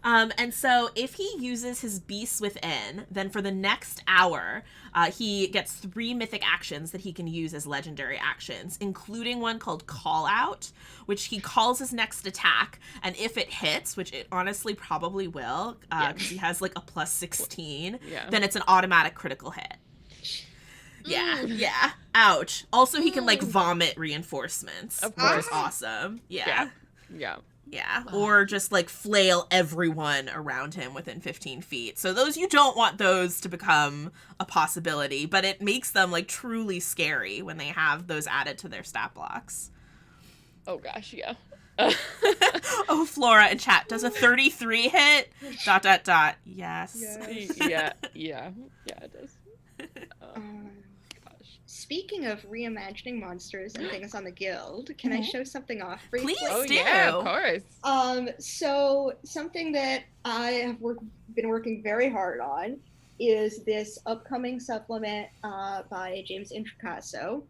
[SPEAKER 1] And so if he uses his Beast Within, then for the next hour, he gets 3 mythic actions that he can use as legendary actions, including one called Call Out, which he calls his next attack, and if it hits, which it honestly probably will, because he has like a plus 16, then it's an automatic critical hit. Yeah. Ouch. Also, he can like vomit reinforcements.
[SPEAKER 3] Of course.
[SPEAKER 1] Which is awesome. Yeah.
[SPEAKER 3] Wow.
[SPEAKER 1] Or just like flail everyone around him within 15 feet. So those, you don't want those to become a possibility, but it makes them like truly scary when they have those added to their stat blocks.
[SPEAKER 3] Oh gosh, yeah.
[SPEAKER 1] Oh, Flora in chat, does a 33 hit? ... Yes.
[SPEAKER 3] Yeah, it does.
[SPEAKER 2] Speaking of reimagining monsters and things on the guild, can I show something off briefly?
[SPEAKER 1] Please do.
[SPEAKER 3] Yeah, of course.
[SPEAKER 2] So something that I have been working very hard on is this upcoming supplement by James Intricasso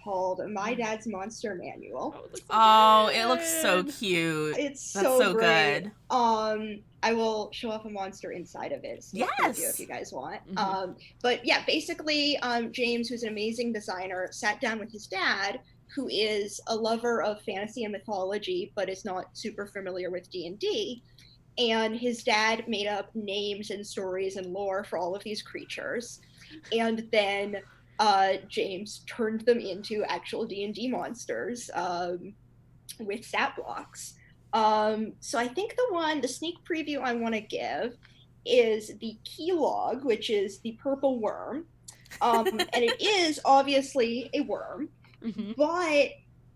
[SPEAKER 2] called My Dad's Monster Manual.
[SPEAKER 1] It looks so cute.
[SPEAKER 2] It's
[SPEAKER 1] That's
[SPEAKER 2] so
[SPEAKER 1] great.
[SPEAKER 2] Good. I will show off a monster inside of it. So if you guys want.
[SPEAKER 3] Mm-hmm.
[SPEAKER 2] But yeah, basically, James, who's an amazing designer, sat down with his dad, who is a lover of fantasy and mythology, but is not super familiar with D&D. And his dad made up names and stories and lore for all of these creatures. And then James turned them into actual D&D monsters with stat blocks. So I think the sneak preview I want to give is the Keylog, which is the purple worm. And it is obviously a worm, but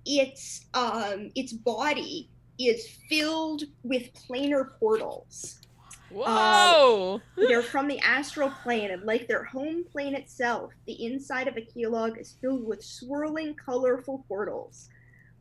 [SPEAKER 2] its body is filled with planar portals.
[SPEAKER 3] Whoa!
[SPEAKER 2] They're from the astral plane, and like their home plane itself, the inside of a Keylog is filled with swirling, colorful portals.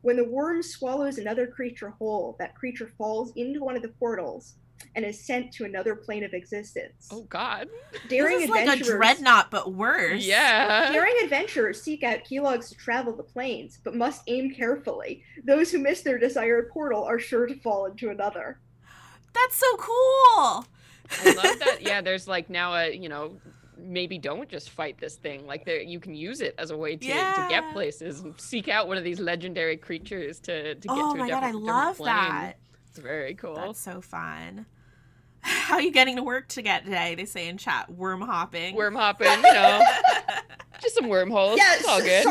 [SPEAKER 2] When the worm swallows another creature whole, that creature falls into one of the portals and is sent to another plane of existence.
[SPEAKER 3] Oh God!
[SPEAKER 2] Daring
[SPEAKER 1] This is like a dreadnought, but worse.
[SPEAKER 3] Yeah.
[SPEAKER 2] Daring adventurers seek out Keylogs to travel the planes, but must aim carefully. Those who miss their desired portal are sure to fall into another.
[SPEAKER 1] That's so cool.
[SPEAKER 3] I love that. Yeah, there's like now maybe don't just fight this thing. Like you can use it as a way to get places and seek out one of these legendary creatures to get to a
[SPEAKER 1] Oh my god, I love
[SPEAKER 3] plane.
[SPEAKER 1] that.
[SPEAKER 3] It's very cool.
[SPEAKER 1] That's so fun. How are you getting to work today? They say in chat, worm hopping.
[SPEAKER 3] Worm hopping, just some wormholes.
[SPEAKER 2] Yes,
[SPEAKER 3] it's all good.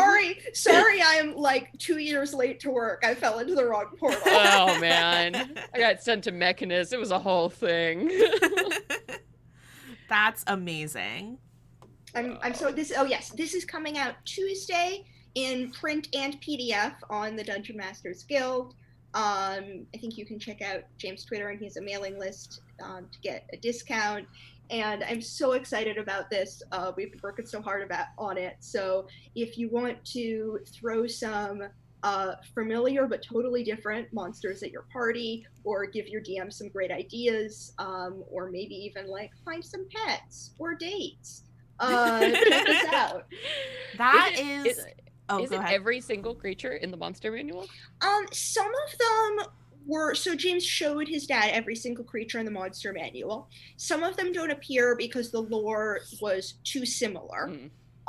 [SPEAKER 2] Sorry, I am like 2 years late to work. I fell into the wrong portal.
[SPEAKER 3] Oh man, I got sent to Mechanist. It was a whole thing.
[SPEAKER 1] That's amazing.
[SPEAKER 2] I'm so this. Oh yes, this is coming out Tuesday in print and PDF on the Dungeon Masters Guild. I think you can check out James' Twitter, and he has a mailing list to get a discount. And I'm so excited about this. We've been working so hard on it. So if you want to throw some familiar but totally different monsters at your party, or give your DM some great ideas, or maybe even like find some pets or dates, check this out.
[SPEAKER 3] Is it
[SPEAKER 1] go ahead.
[SPEAKER 3] every single creature in the monster manual?
[SPEAKER 2] Some of them were, so James showed his dad every single creature in the monster manual. Some of them don't appear because the lore was too similar.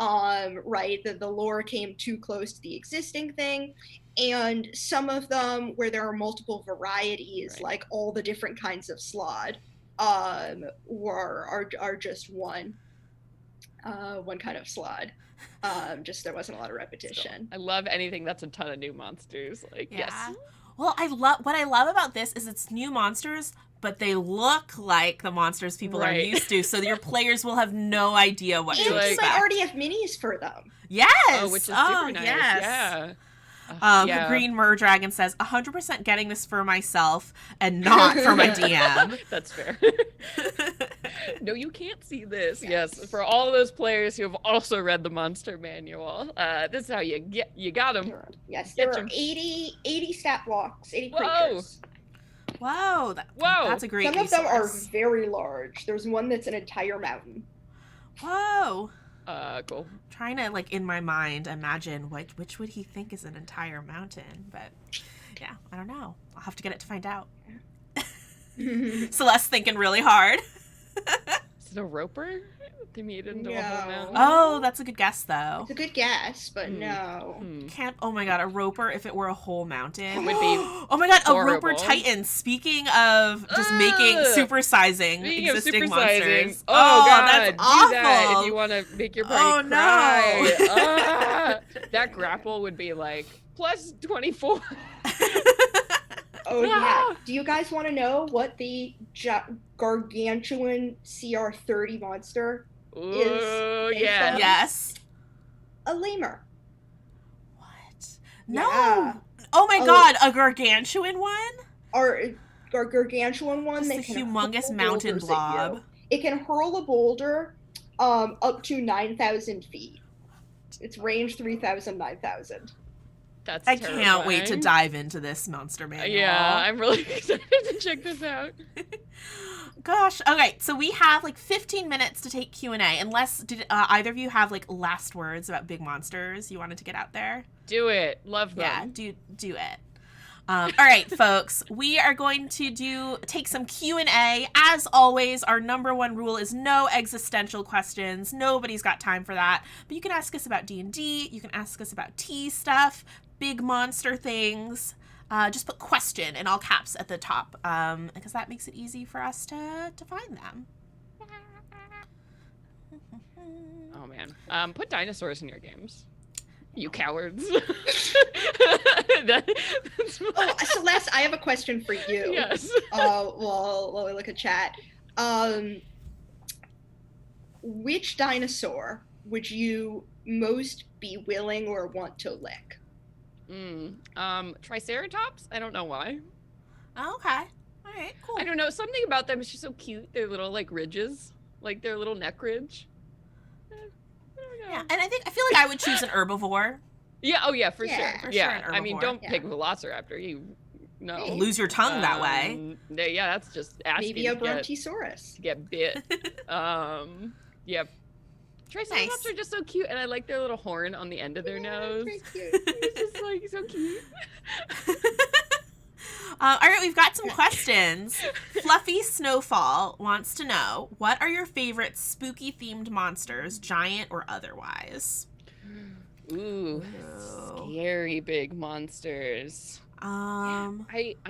[SPEAKER 2] Right, the lore came too close to the existing thing. And some of them, where there are multiple varieties, right, like all the different kinds of slod, are just one kind of slod. Just there wasn't a lot of repetition.
[SPEAKER 3] I love anything that's a ton of new monsters. Like,
[SPEAKER 1] yeah.
[SPEAKER 3] Yes.
[SPEAKER 1] Well, what I love about this is it's new monsters, but they look like the monsters people are used to, so your players will have no idea what to expect.
[SPEAKER 2] And I already have minis for them.
[SPEAKER 1] Yes!
[SPEAKER 3] Oh, which is super nice.
[SPEAKER 1] Yes.
[SPEAKER 3] Yeah.
[SPEAKER 1] Green Mer Dragon says, 100% getting this for myself and not for my DM.
[SPEAKER 3] That's fair. No, you can't see this. Yes, for all of those players who have also read the monster manual, this is how you got them.
[SPEAKER 2] Yes, there are 80 stat blocks, 80
[SPEAKER 3] Whoa.
[SPEAKER 2] creatures.
[SPEAKER 1] Whoa, that's a great
[SPEAKER 2] Some of them are
[SPEAKER 1] resource.
[SPEAKER 2] very large. There's one that's an entire mountain.
[SPEAKER 1] Whoa.
[SPEAKER 3] Cool.
[SPEAKER 1] Trying to, like, in my mind, imagine which would he think is an entire mountain, but yeah, I don't know. I'll have to get it to find out. Celeste's thinking really hard.
[SPEAKER 3] Is it a roper? They made it into a whole mountain.
[SPEAKER 1] Oh, that's a good guess, though.
[SPEAKER 2] It's a good guess, but no.
[SPEAKER 1] Can't. Oh my god, a roper if it were a whole mountain
[SPEAKER 3] would be.
[SPEAKER 1] Oh my god,
[SPEAKER 3] horrible.
[SPEAKER 1] a roper titan. Speaking of just making supersizing existing monsters.
[SPEAKER 3] Oh god,
[SPEAKER 1] that's
[SPEAKER 3] do
[SPEAKER 1] awful.
[SPEAKER 3] that if you want to make your party cry. No. That grapple would be like plus 24.
[SPEAKER 2] Oh yeah. Do you guys want to know what the gargantuan CR30 monster is?
[SPEAKER 3] Yeah.
[SPEAKER 1] Yes.
[SPEAKER 2] A lemur.
[SPEAKER 1] What? No.
[SPEAKER 2] Yeah.
[SPEAKER 1] Oh my god, a gargantuan one?
[SPEAKER 2] Or a gargantuan one that
[SPEAKER 1] Just a
[SPEAKER 2] can
[SPEAKER 1] humongous
[SPEAKER 2] hurl
[SPEAKER 1] mountain
[SPEAKER 2] boulders at you.
[SPEAKER 1] blob.
[SPEAKER 2] It can hurl a boulder up to 9,000 feet. Its range 3,000, 9,000.
[SPEAKER 3] That's
[SPEAKER 1] I can't wait to dive into this monster manual.
[SPEAKER 3] Yeah, I'm really excited to check this out.
[SPEAKER 1] Gosh. Okay, so we have like 15 minutes to take Q&A. Unless, did either of you have like last words about big monsters you wanted to get out there?
[SPEAKER 3] Do it. Love them.
[SPEAKER 1] Yeah, do it. All right, folks, we are going to take some Q&A. As always, our number one rule is no existential questions. Nobody's got time for that. But you can ask us about D&D. You can ask us about tea stuff, big monster things. Just put question in all caps at the top, because that makes it easy for us to find them.
[SPEAKER 3] Oh, man. Put dinosaurs in your games. You cowards.
[SPEAKER 2] Celeste, I have a question for you.
[SPEAKER 3] Yes.
[SPEAKER 2] While we look at chat. Which dinosaur would you most be willing or want to lick?
[SPEAKER 3] Triceratops? I don't know why.
[SPEAKER 1] Okay. All right, cool.
[SPEAKER 3] I don't know. Something about them is just so cute. Their little like ridges, like their little neck ridge. I don't know.
[SPEAKER 1] Yeah, and I feel like I would choose an herbivore.
[SPEAKER 3] Yeah. Oh yeah, for
[SPEAKER 2] Yeah,
[SPEAKER 3] sure.
[SPEAKER 1] for
[SPEAKER 3] Yeah.
[SPEAKER 1] sure, an
[SPEAKER 3] I mean,
[SPEAKER 1] herbivore.
[SPEAKER 3] don't
[SPEAKER 2] Yeah.
[SPEAKER 3] pick Velociraptor. You no.
[SPEAKER 2] Hey.
[SPEAKER 1] Lose your tongue that way.
[SPEAKER 3] Yeah, that's just asking
[SPEAKER 2] Maybe a
[SPEAKER 3] to get,
[SPEAKER 2] Brontosaurus.
[SPEAKER 3] to get bit. Yeah. Triceratops
[SPEAKER 1] Nice.
[SPEAKER 3] are just so cute, and I like their little horn on the end of their nose.
[SPEAKER 2] Very cute.
[SPEAKER 3] It's just like so cute.
[SPEAKER 1] All right, we've got some questions. Fluffy Snowfall wants to know, what are your favorite spooky themed monsters, giant or otherwise?
[SPEAKER 3] Ooh, scary big monsters. I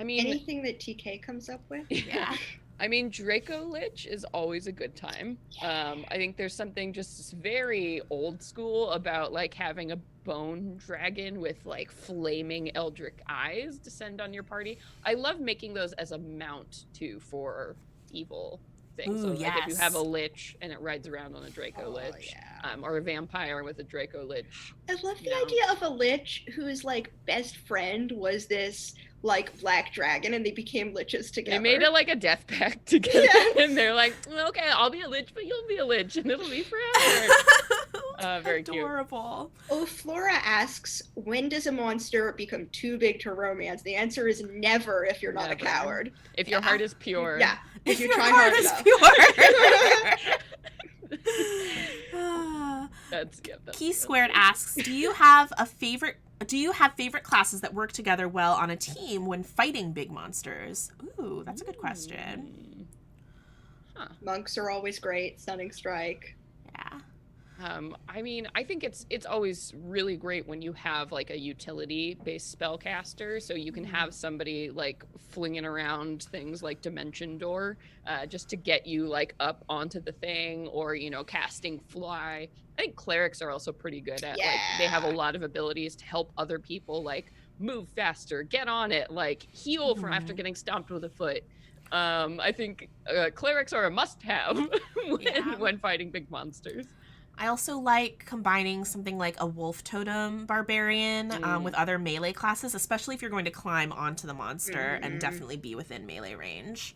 [SPEAKER 3] mean,
[SPEAKER 2] Anything that TK comes up with.
[SPEAKER 1] Yeah.
[SPEAKER 3] I mean, Draco Lich is always a good time. I think there's something just very old school about like having a bone dragon with like flaming eldritch eyes descend on your party. I love making those as a mount too for evil things.
[SPEAKER 1] Ooh,
[SPEAKER 3] So like if you
[SPEAKER 1] yes.
[SPEAKER 3] have a lich and it rides around on a Draco Lich,
[SPEAKER 2] yeah.
[SPEAKER 3] or a vampire with a Draco Lich.
[SPEAKER 2] I love the
[SPEAKER 3] No.
[SPEAKER 2] idea of a lich whose like best friend was this like black dragon, and they became liches together.
[SPEAKER 3] They made it like a death pact together,
[SPEAKER 2] Yeah.
[SPEAKER 3] and they're like, okay, I'll be a lich, but you'll be a lich, and it'll be forever. Very cute.
[SPEAKER 1] Adorable.
[SPEAKER 2] Oh, Flora asks, when does a monster become too big to romance? The answer is never if you're not
[SPEAKER 3] Never.
[SPEAKER 2] a coward.
[SPEAKER 3] If your
[SPEAKER 1] Yeah.
[SPEAKER 3] heart is pure.
[SPEAKER 2] Yeah, if you
[SPEAKER 1] your
[SPEAKER 2] try
[SPEAKER 1] heart
[SPEAKER 2] hard
[SPEAKER 1] is
[SPEAKER 2] enough.
[SPEAKER 1] pure.
[SPEAKER 3] That's
[SPEAKER 1] Key Squared asks, do you have favorite classes that work together well on a team when fighting big monsters? Ooh, that's a good question.
[SPEAKER 2] Monks are always great. Stunning Strike.
[SPEAKER 1] Yeah.
[SPEAKER 3] I mean, I think it's always really great when you have like a utility-based spellcaster, so you can have somebody like flinging around things like Dimension Door, just to get you like up onto the thing, or casting Fly. I think clerics are also pretty good at like they have a lot of abilities to help other people like move faster, get on it, like heal from after getting stomped with a foot. I think clerics are a must-have when fighting big monsters.
[SPEAKER 1] I also like combining something like a wolf totem barbarian with other melee classes, especially if you're going to climb onto the monster and definitely be within melee range.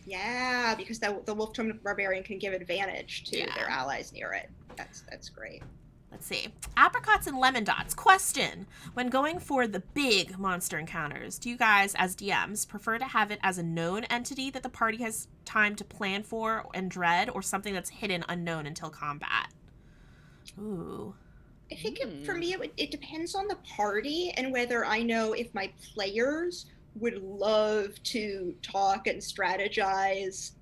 [SPEAKER 2] Yeah, because the wolf totem barbarian can give advantage to their allies near it. That's great.
[SPEAKER 1] Let's see. Apricots and Lemon Dots. Question. When going for the big monster encounters, do you guys, as DMs, prefer to have it as a known entity that the party has time to plan for and dread, or something that's hidden unknown until combat? Ooh.
[SPEAKER 2] I think for me, it depends on the party and whether I know if my players would love to talk and strategize,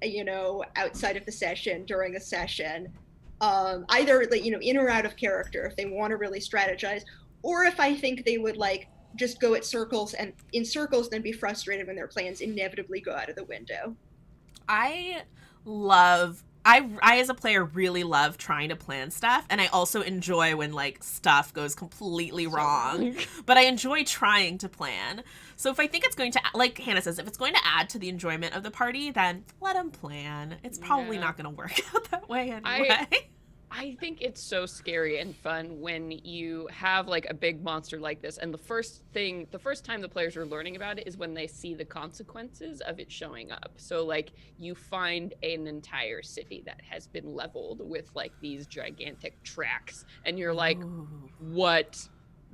[SPEAKER 2] outside of the session, during a session. Either like, in or out of character, if they want to really strategize, or if I think they would like just go in circles and then be frustrated when their plans inevitably go out of the window.
[SPEAKER 1] I as a player really love trying to plan stuff, and I also enjoy when like stuff goes completely wrong, but I enjoy trying to plan. So if I think it's going to, like Hannah says, if it's going to add to the enjoyment of the party, then let them plan. It's probably not going to work out that way anyway.
[SPEAKER 3] I think it's so scary and fun when you have like a big monster like this, and the first time the players are learning about it is when they see the consequences of it showing up. So like you find an entire city that has been leveled with like these gigantic tracks, and you're like, what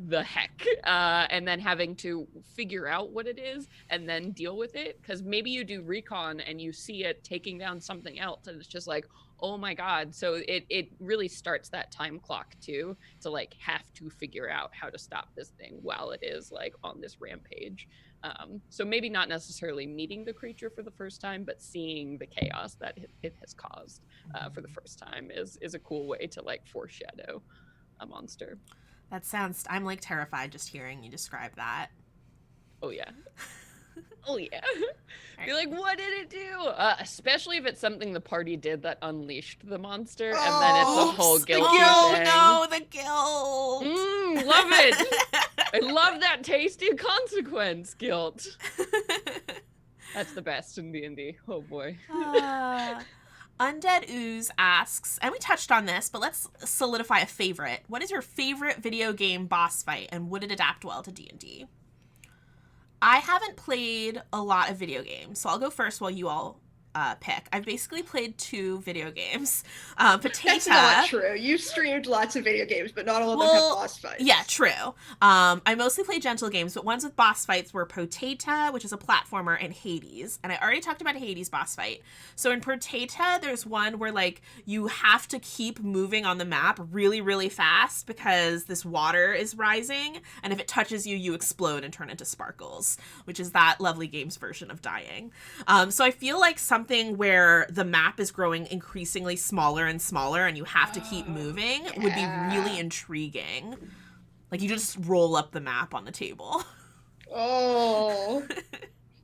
[SPEAKER 3] the heck? And then having to figure out what it is and then deal with it, because maybe you do recon and you see it taking down something else, and it's just like, oh my god. So it really starts that time clock too, to like have to figure out how to stop this thing while it is like on this rampage. So maybe not necessarily meeting the creature for the first time, but seeing the chaos that it has caused for the first time is a cool way to like foreshadow a monster.
[SPEAKER 1] I'm like terrified just hearing you describe that.
[SPEAKER 3] Oh yeah. Oh yeah. You're like, what did it do? Especially if it's something the party did that unleashed the monster, and then it's a whole guilty thing.
[SPEAKER 1] No, the guilt.
[SPEAKER 3] Love it. I love that tasty consequence guilt. That's the best in D&D. Oh boy.
[SPEAKER 1] Undead Ooze asks, and we touched on this, but let's solidify a favorite. What is your favorite video game boss fight, and would it adapt well to D&D? I haven't played a lot of video games, so I'll go first while you all pick. I've basically played 2 video games. Potato.
[SPEAKER 2] That's not true. You've streamed lots of video games, but not all of them have boss fights.
[SPEAKER 1] Yeah, true. I mostly play gentle games, but ones with boss fights were Potato, which is a platformer, and Hades. And I already talked about Hades boss fight. So in Potato, there's one where like you have to keep moving on the map really, really fast because this water is rising, and if it touches you, you explode and turn into sparkles, which is that lovely game's version of dying. So I feel like something where the map is growing increasingly smaller and smaller and you have to keep moving would be really intriguing. Like you just roll up the map on the table.
[SPEAKER 2] Oh.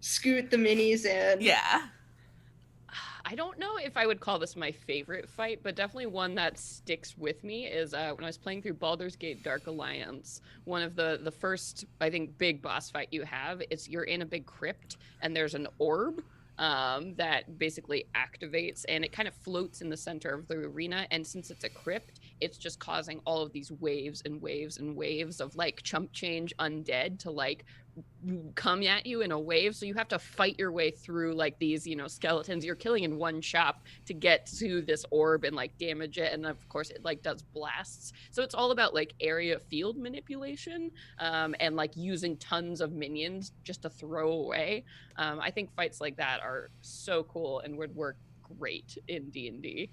[SPEAKER 2] Scoot the minis in.
[SPEAKER 1] Yeah.
[SPEAKER 3] I don't know if I would call this my favorite fight, but definitely one that sticks with me is when I was playing through Baldur's Gate Dark Alliance. One of the first, I think, big boss fight you have is you're in a big crypt and there's an orb that basically activates, and it kind of floats in the center of the arena. And since it's a crypt, it's just causing all of these waves and waves and waves of like chump change undead to like come at you in a wave. So you have to fight your way through like these, you know, skeletons you're killing in one shot to get to this orb and like damage it. And of course it like does blasts. So it's all about like area field manipulation and like using tons of minions just to throw away. I think fights like that are so cool and would work great in D&D.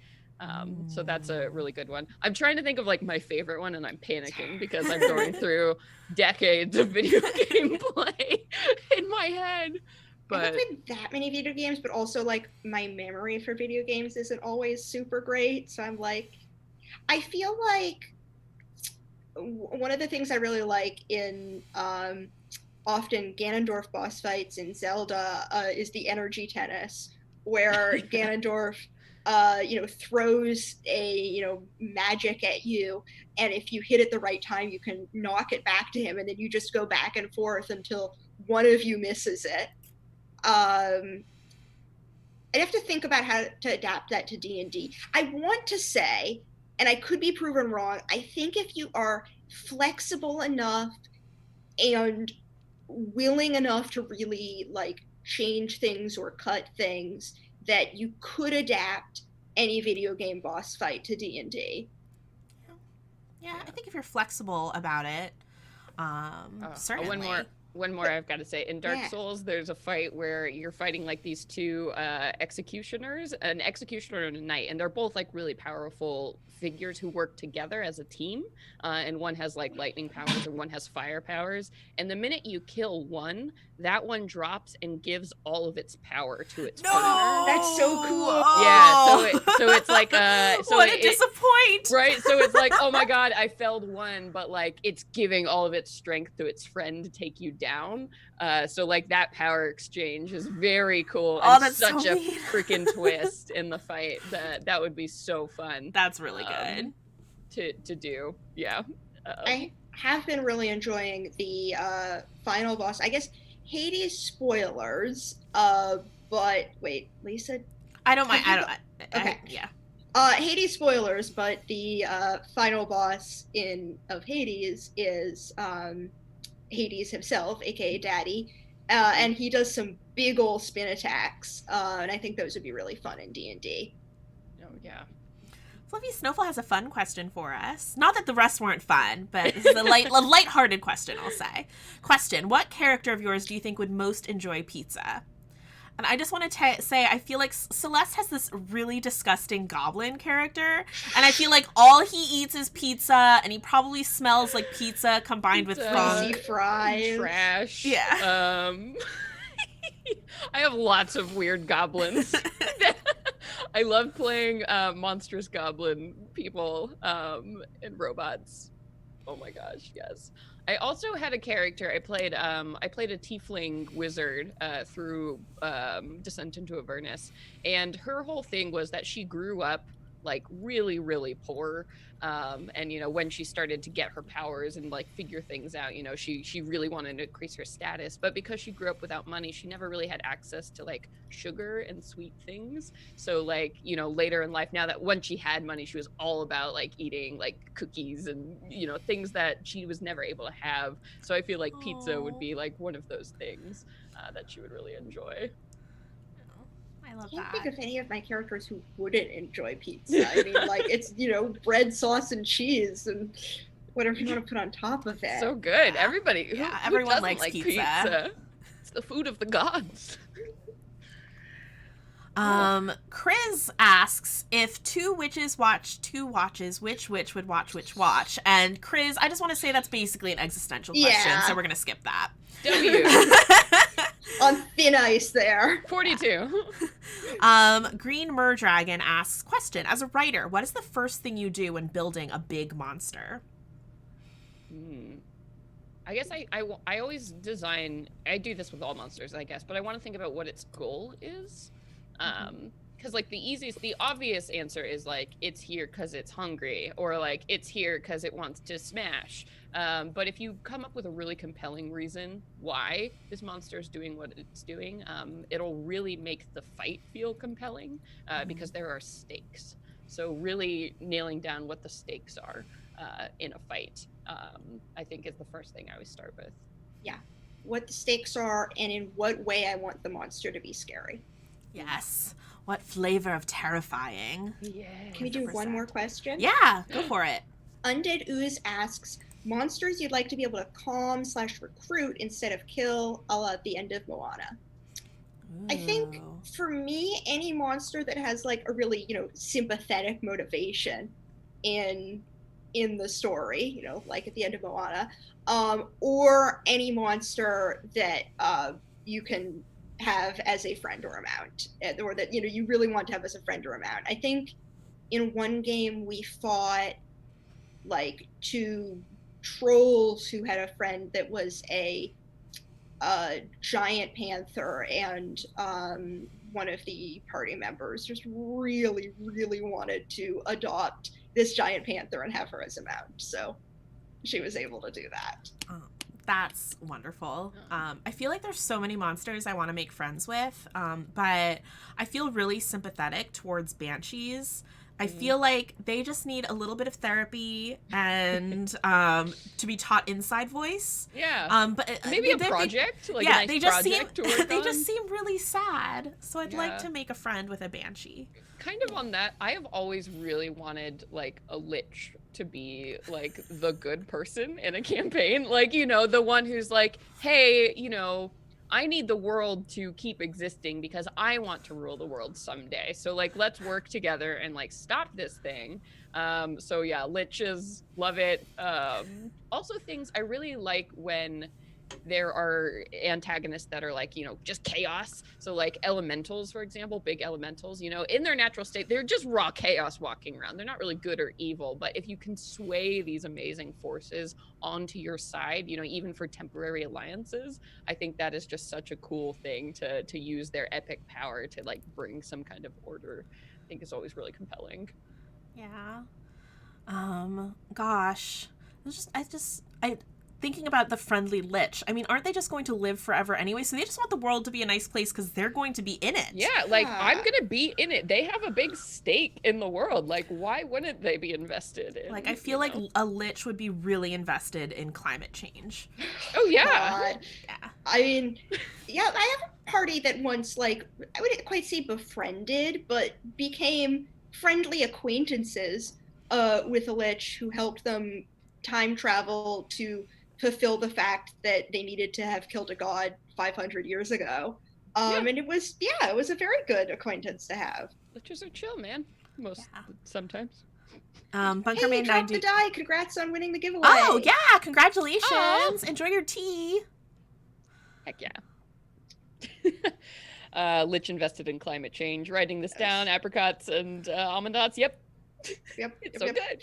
[SPEAKER 3] So that's a really good one. I'm trying to think of like my favorite one and I'm panicking because I'm going through decades of video game play in my head. But
[SPEAKER 2] I haven't played that many video games, but also like my memory for video games isn't always super great. So I'm like, I feel like one of the things I really like in often Ganondorf boss fights in Zelda is the energy tennis, where Ganondorf throws a, magic at you. And if you hit it the right time, you can knock it back to him. And then you just go back and forth until one of you misses it. I'd have to think about how to adapt that to D&D. I want to say, and I could be proven wrong, I think if you are flexible enough and willing enough to really like change things or cut things, that you could adapt any video game boss fight to D&D.
[SPEAKER 1] Yeah, I think if you're flexible about it, certainly.
[SPEAKER 3] One more I've got to say. In Dark Souls, there's a fight where you're fighting like these 2 executioners, an executioner and a knight, and they're both like really powerful figures who work together as a team. And one has like lightning powers and one has fire powers. And the minute you kill one, that one drops and gives all of its power to its partner.
[SPEAKER 2] That's so cool.
[SPEAKER 1] Oh.
[SPEAKER 3] Yeah, so it's like
[SPEAKER 1] what a disappoint.
[SPEAKER 3] Right, so it's like, oh my god, I felled one, but like it's giving all of its strength to its friend to take you down. So like that power exchange is very cool. And
[SPEAKER 1] that's
[SPEAKER 3] such
[SPEAKER 1] so
[SPEAKER 3] a
[SPEAKER 1] neat.
[SPEAKER 3] freaking twist in the fight. That would be so fun.
[SPEAKER 1] That's really good
[SPEAKER 3] to do. Yeah.
[SPEAKER 2] I have been really enjoying the final boss. I guess Hades spoilers. But wait, Lisa.
[SPEAKER 1] I don't mind.
[SPEAKER 2] Okay.
[SPEAKER 1] Yeah.
[SPEAKER 2] Hades spoilers, but the final boss of Hades is Hades himself, aka Daddy, and he does some big ol' spin attacks, and I think those would be really fun in D&D.
[SPEAKER 3] Oh yeah.
[SPEAKER 1] Fluffy Snowfall has a fun question for us. Not that the rest weren't fun, but this is a lighthearted question, I'll say. Question: what character of yours do you think would most enjoy pizza? And I just want to say, I feel like Celeste has this really disgusting goblin character, and I feel like all he eats is pizza, and he probably smells like pizza combined with funk.
[SPEAKER 2] Fries.
[SPEAKER 3] Trash.
[SPEAKER 1] Yeah.
[SPEAKER 3] I have lots of weird goblins. I love playing monstrous goblin people and robots. Oh my gosh, yes. I also had a character. I played a tiefling wizard through Descent into Avernus, and her whole thing was that she grew up like really, really poor. And you know, when she started to get her powers and like figure things out, you know, she really wanted to increase her status, but because she grew up without money, she never really had access to like sugar and sweet things. So like, you know, later in life, now that when she had money, she was all about like eating like cookies and, you know, things that she was never able to have. So I feel like pizza would be like one of those things that she would really enjoy.
[SPEAKER 1] I love
[SPEAKER 2] I can't
[SPEAKER 1] that.
[SPEAKER 2] think of any of my characters who wouldn't enjoy pizza. I mean, like, it's, you know, bread, sauce, and cheese, and whatever you want to put on top of it.
[SPEAKER 3] So good.
[SPEAKER 1] Yeah.
[SPEAKER 3] Everybody, who
[SPEAKER 1] Everyone
[SPEAKER 3] doesn't
[SPEAKER 1] likes
[SPEAKER 3] like
[SPEAKER 1] pizza.
[SPEAKER 3] It's the food of the gods.
[SPEAKER 1] Chris asks, if two witches watch two watches, which witch would watch which watch? And Chris, I just want to say that's basically an existential question, so we're going to skip that.
[SPEAKER 3] W.
[SPEAKER 2] On thin ice there.
[SPEAKER 3] 42.
[SPEAKER 1] Green Merdragon asks, question, as a writer, what is the first thing you do when building a big monster?
[SPEAKER 3] I guess I always design, I do this with all monsters, I guess, but I want to think about what its goal is. Because like the obvious answer is like, it's here because it's hungry, or like it's here because it wants to smash. But if you come up with a really compelling reason why this monster is doing what it's doing, it'll really make the fight feel compelling, because there are stakes. So really nailing down what the stakes are in a fight, I think is the first thing I always start with.
[SPEAKER 2] Yeah, what the stakes are and in what way I want the monster to be scary.
[SPEAKER 1] Yes. What flavor of terrifying?
[SPEAKER 3] Yeah.
[SPEAKER 2] Can we do 100%. One more question?
[SPEAKER 1] Yeah, go for it.
[SPEAKER 2] Undead Ooze asks, monsters you'd like to be able to calm/recruit instead of kill, a la the end of Moana. Ooh. I think for me, any monster that has like a really, you know, sympathetic motivation in the story, you know, like at the end of Moana, or any monster that you can have as a friend or a mount, or that, you know, you really want to have as a friend or a mount. I think in one game we fought like 2 trolls who had a friend that was a giant panther, and one of the party members just really, really wanted to adopt this giant panther and have her as a mount. So she was able to do that.
[SPEAKER 1] That's wonderful. I feel like there's so many monsters I want to make friends with, but I feel really sympathetic towards banshees. I feel like they just need a little bit of therapy and to be taught inside voice.
[SPEAKER 3] Yeah.
[SPEAKER 1] But
[SPEAKER 3] maybe a project. Like a nice project to work
[SPEAKER 1] they
[SPEAKER 3] on.
[SPEAKER 1] just seem really sad. So I'd like to make a friend with a banshee.
[SPEAKER 3] Kind of on that, I have always really wanted like a lich to be like the good person in a campaign. Like, you know, the one who's like, hey, you know, I need the world to keep existing because I want to rule the world someday. So like, let's work together and like stop this thing. So yeah, liches, love it. Also things I really like when there are antagonists that are like, you know, just chaos. So like elementals, for example, big elementals, you know, in their natural state, they're just raw chaos walking around. They're not really good or evil, but if you can sway these amazing forces onto your side, you know, even for temporary alliances, I think that is just such a cool thing to use their epic power to like bring some kind of order. I think it's always really compelling.
[SPEAKER 1] Yeah. Gosh, I thinking about the friendly lich. I mean, aren't they just going to live forever anyway? So they just want the world to be a nice place because they're going to be in it.
[SPEAKER 3] Yeah, like I'm gonna be in it. They have a big stake in the world. Like, why wouldn't they be invested in?
[SPEAKER 1] Like, I feel like a lich would be really invested in climate change.
[SPEAKER 3] Oh yeah.
[SPEAKER 2] God. Yeah. I mean, yeah, I have a party that once, like, I wouldn't quite say befriended, but became friendly acquaintances with a lich who helped them time travel to fulfill the fact that they needed to have killed a god 500 years ago. And it was a very good acquaintance to have.
[SPEAKER 3] Liches are chill, man. Sometimes.
[SPEAKER 1] Bunker
[SPEAKER 2] hey,
[SPEAKER 1] Man
[SPEAKER 2] dropped the die. Congrats on winning the giveaway.
[SPEAKER 1] Oh yeah, congratulations. Enjoy your tea.
[SPEAKER 3] Heck yeah. Lich invested in climate change. Writing this down, apricots and almond dots. Yep. It's so good.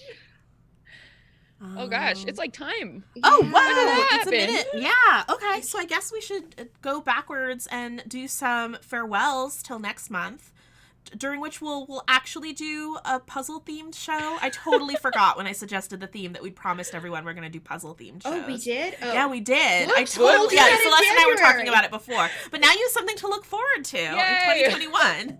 [SPEAKER 3] Oh gosh, it's like time.
[SPEAKER 1] Oh wow, it's a minute. Yeah. Okay, so I guess we should go backwards and do some farewells till next month. during which we'll actually do a puzzle themed show. I totally forgot when I suggested the theme that we'd promised everyone we're going to do puzzle themed shows.
[SPEAKER 2] Oh, we did? Oh.
[SPEAKER 1] Yeah, we did.
[SPEAKER 2] Whoops,
[SPEAKER 1] I totally, yeah,
[SPEAKER 2] we'll do that in
[SPEAKER 1] Celeste and I were talking
[SPEAKER 2] January.
[SPEAKER 1] about it before. But now you have something to look forward to in
[SPEAKER 3] Yay.
[SPEAKER 1] 2021.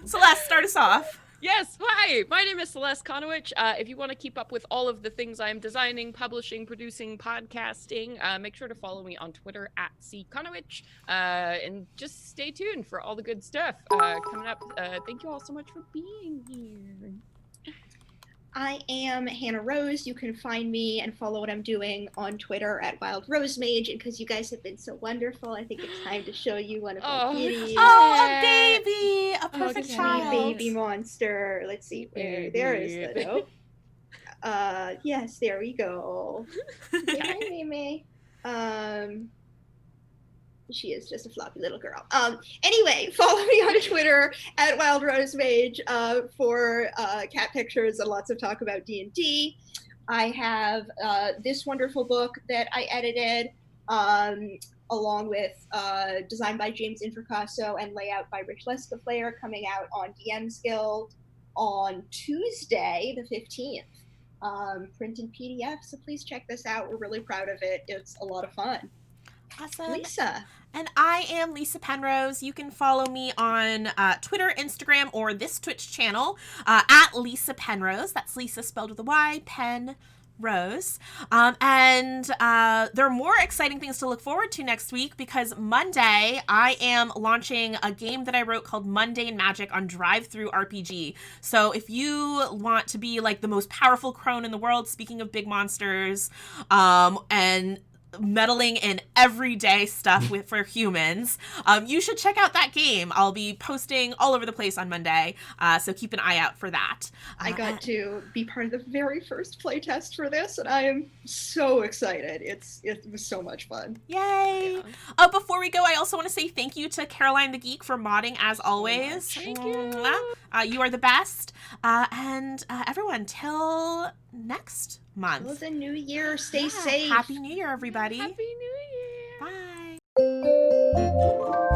[SPEAKER 1] Celeste, start us off.
[SPEAKER 3] Yes, hi, my name is Celeste Konowich. If you want to keep up with all of the things I'm designing, publishing, producing, podcasting, make sure to follow me on Twitter at @ckonowich, and just stay tuned for all the good stuff coming up. Thank you all so much for being here.
[SPEAKER 2] I am Hannah Rose. You can find me and follow what I'm doing on Twitter at Wild Rose Mage. And because you guys have been so wonderful, I think it's time to show you one of my kitties.
[SPEAKER 1] Oh, a baby! A perfect
[SPEAKER 3] Okay.
[SPEAKER 1] child.
[SPEAKER 2] Baby monster. Let's see where. There is the note. Yes, there we go. Hi, Mimi. She is just a floppy little girl. Anyway, follow me on Twitter at Wild Rose Mage for cat pictures and lots of talk about D&D. I have this wonderful book that I edited along with design by James Infracaso and layout by Rich Lescaflair coming out on DM's Guild on Tuesday, the 15th. Print and PDF, so please check this out. We're really proud of it. It's a lot of fun.
[SPEAKER 1] Awesome.
[SPEAKER 2] Lisa.
[SPEAKER 1] And I am Lisa Penrose. You can follow me on Twitter, Instagram, or this Twitch channel at Lisa Penrose. That's Lisa spelled with a Y, Penrose. And there are more exciting things to look forward to next week because Monday I am launching a game that I wrote called Mundane Magic on Drive-Thru RPG. So if you want to be like the most powerful crone in the world, speaking of big monsters, and meddling in everyday stuff for humans, you should check out that game. I'll be posting all over the place on Monday, so keep an eye out for that.
[SPEAKER 2] I got to be part of the very first playtest for this, and I am so excited. It was so much fun.
[SPEAKER 1] Yay! Before we go, I also want to say thank you to Caroline the Geek for modding as always.
[SPEAKER 3] Thank you.
[SPEAKER 1] You are the best. And everyone, till next month.
[SPEAKER 2] Till the new year, stay safe.
[SPEAKER 1] Happy New Year, everybody.
[SPEAKER 3] Happy New Year.
[SPEAKER 1] Bye.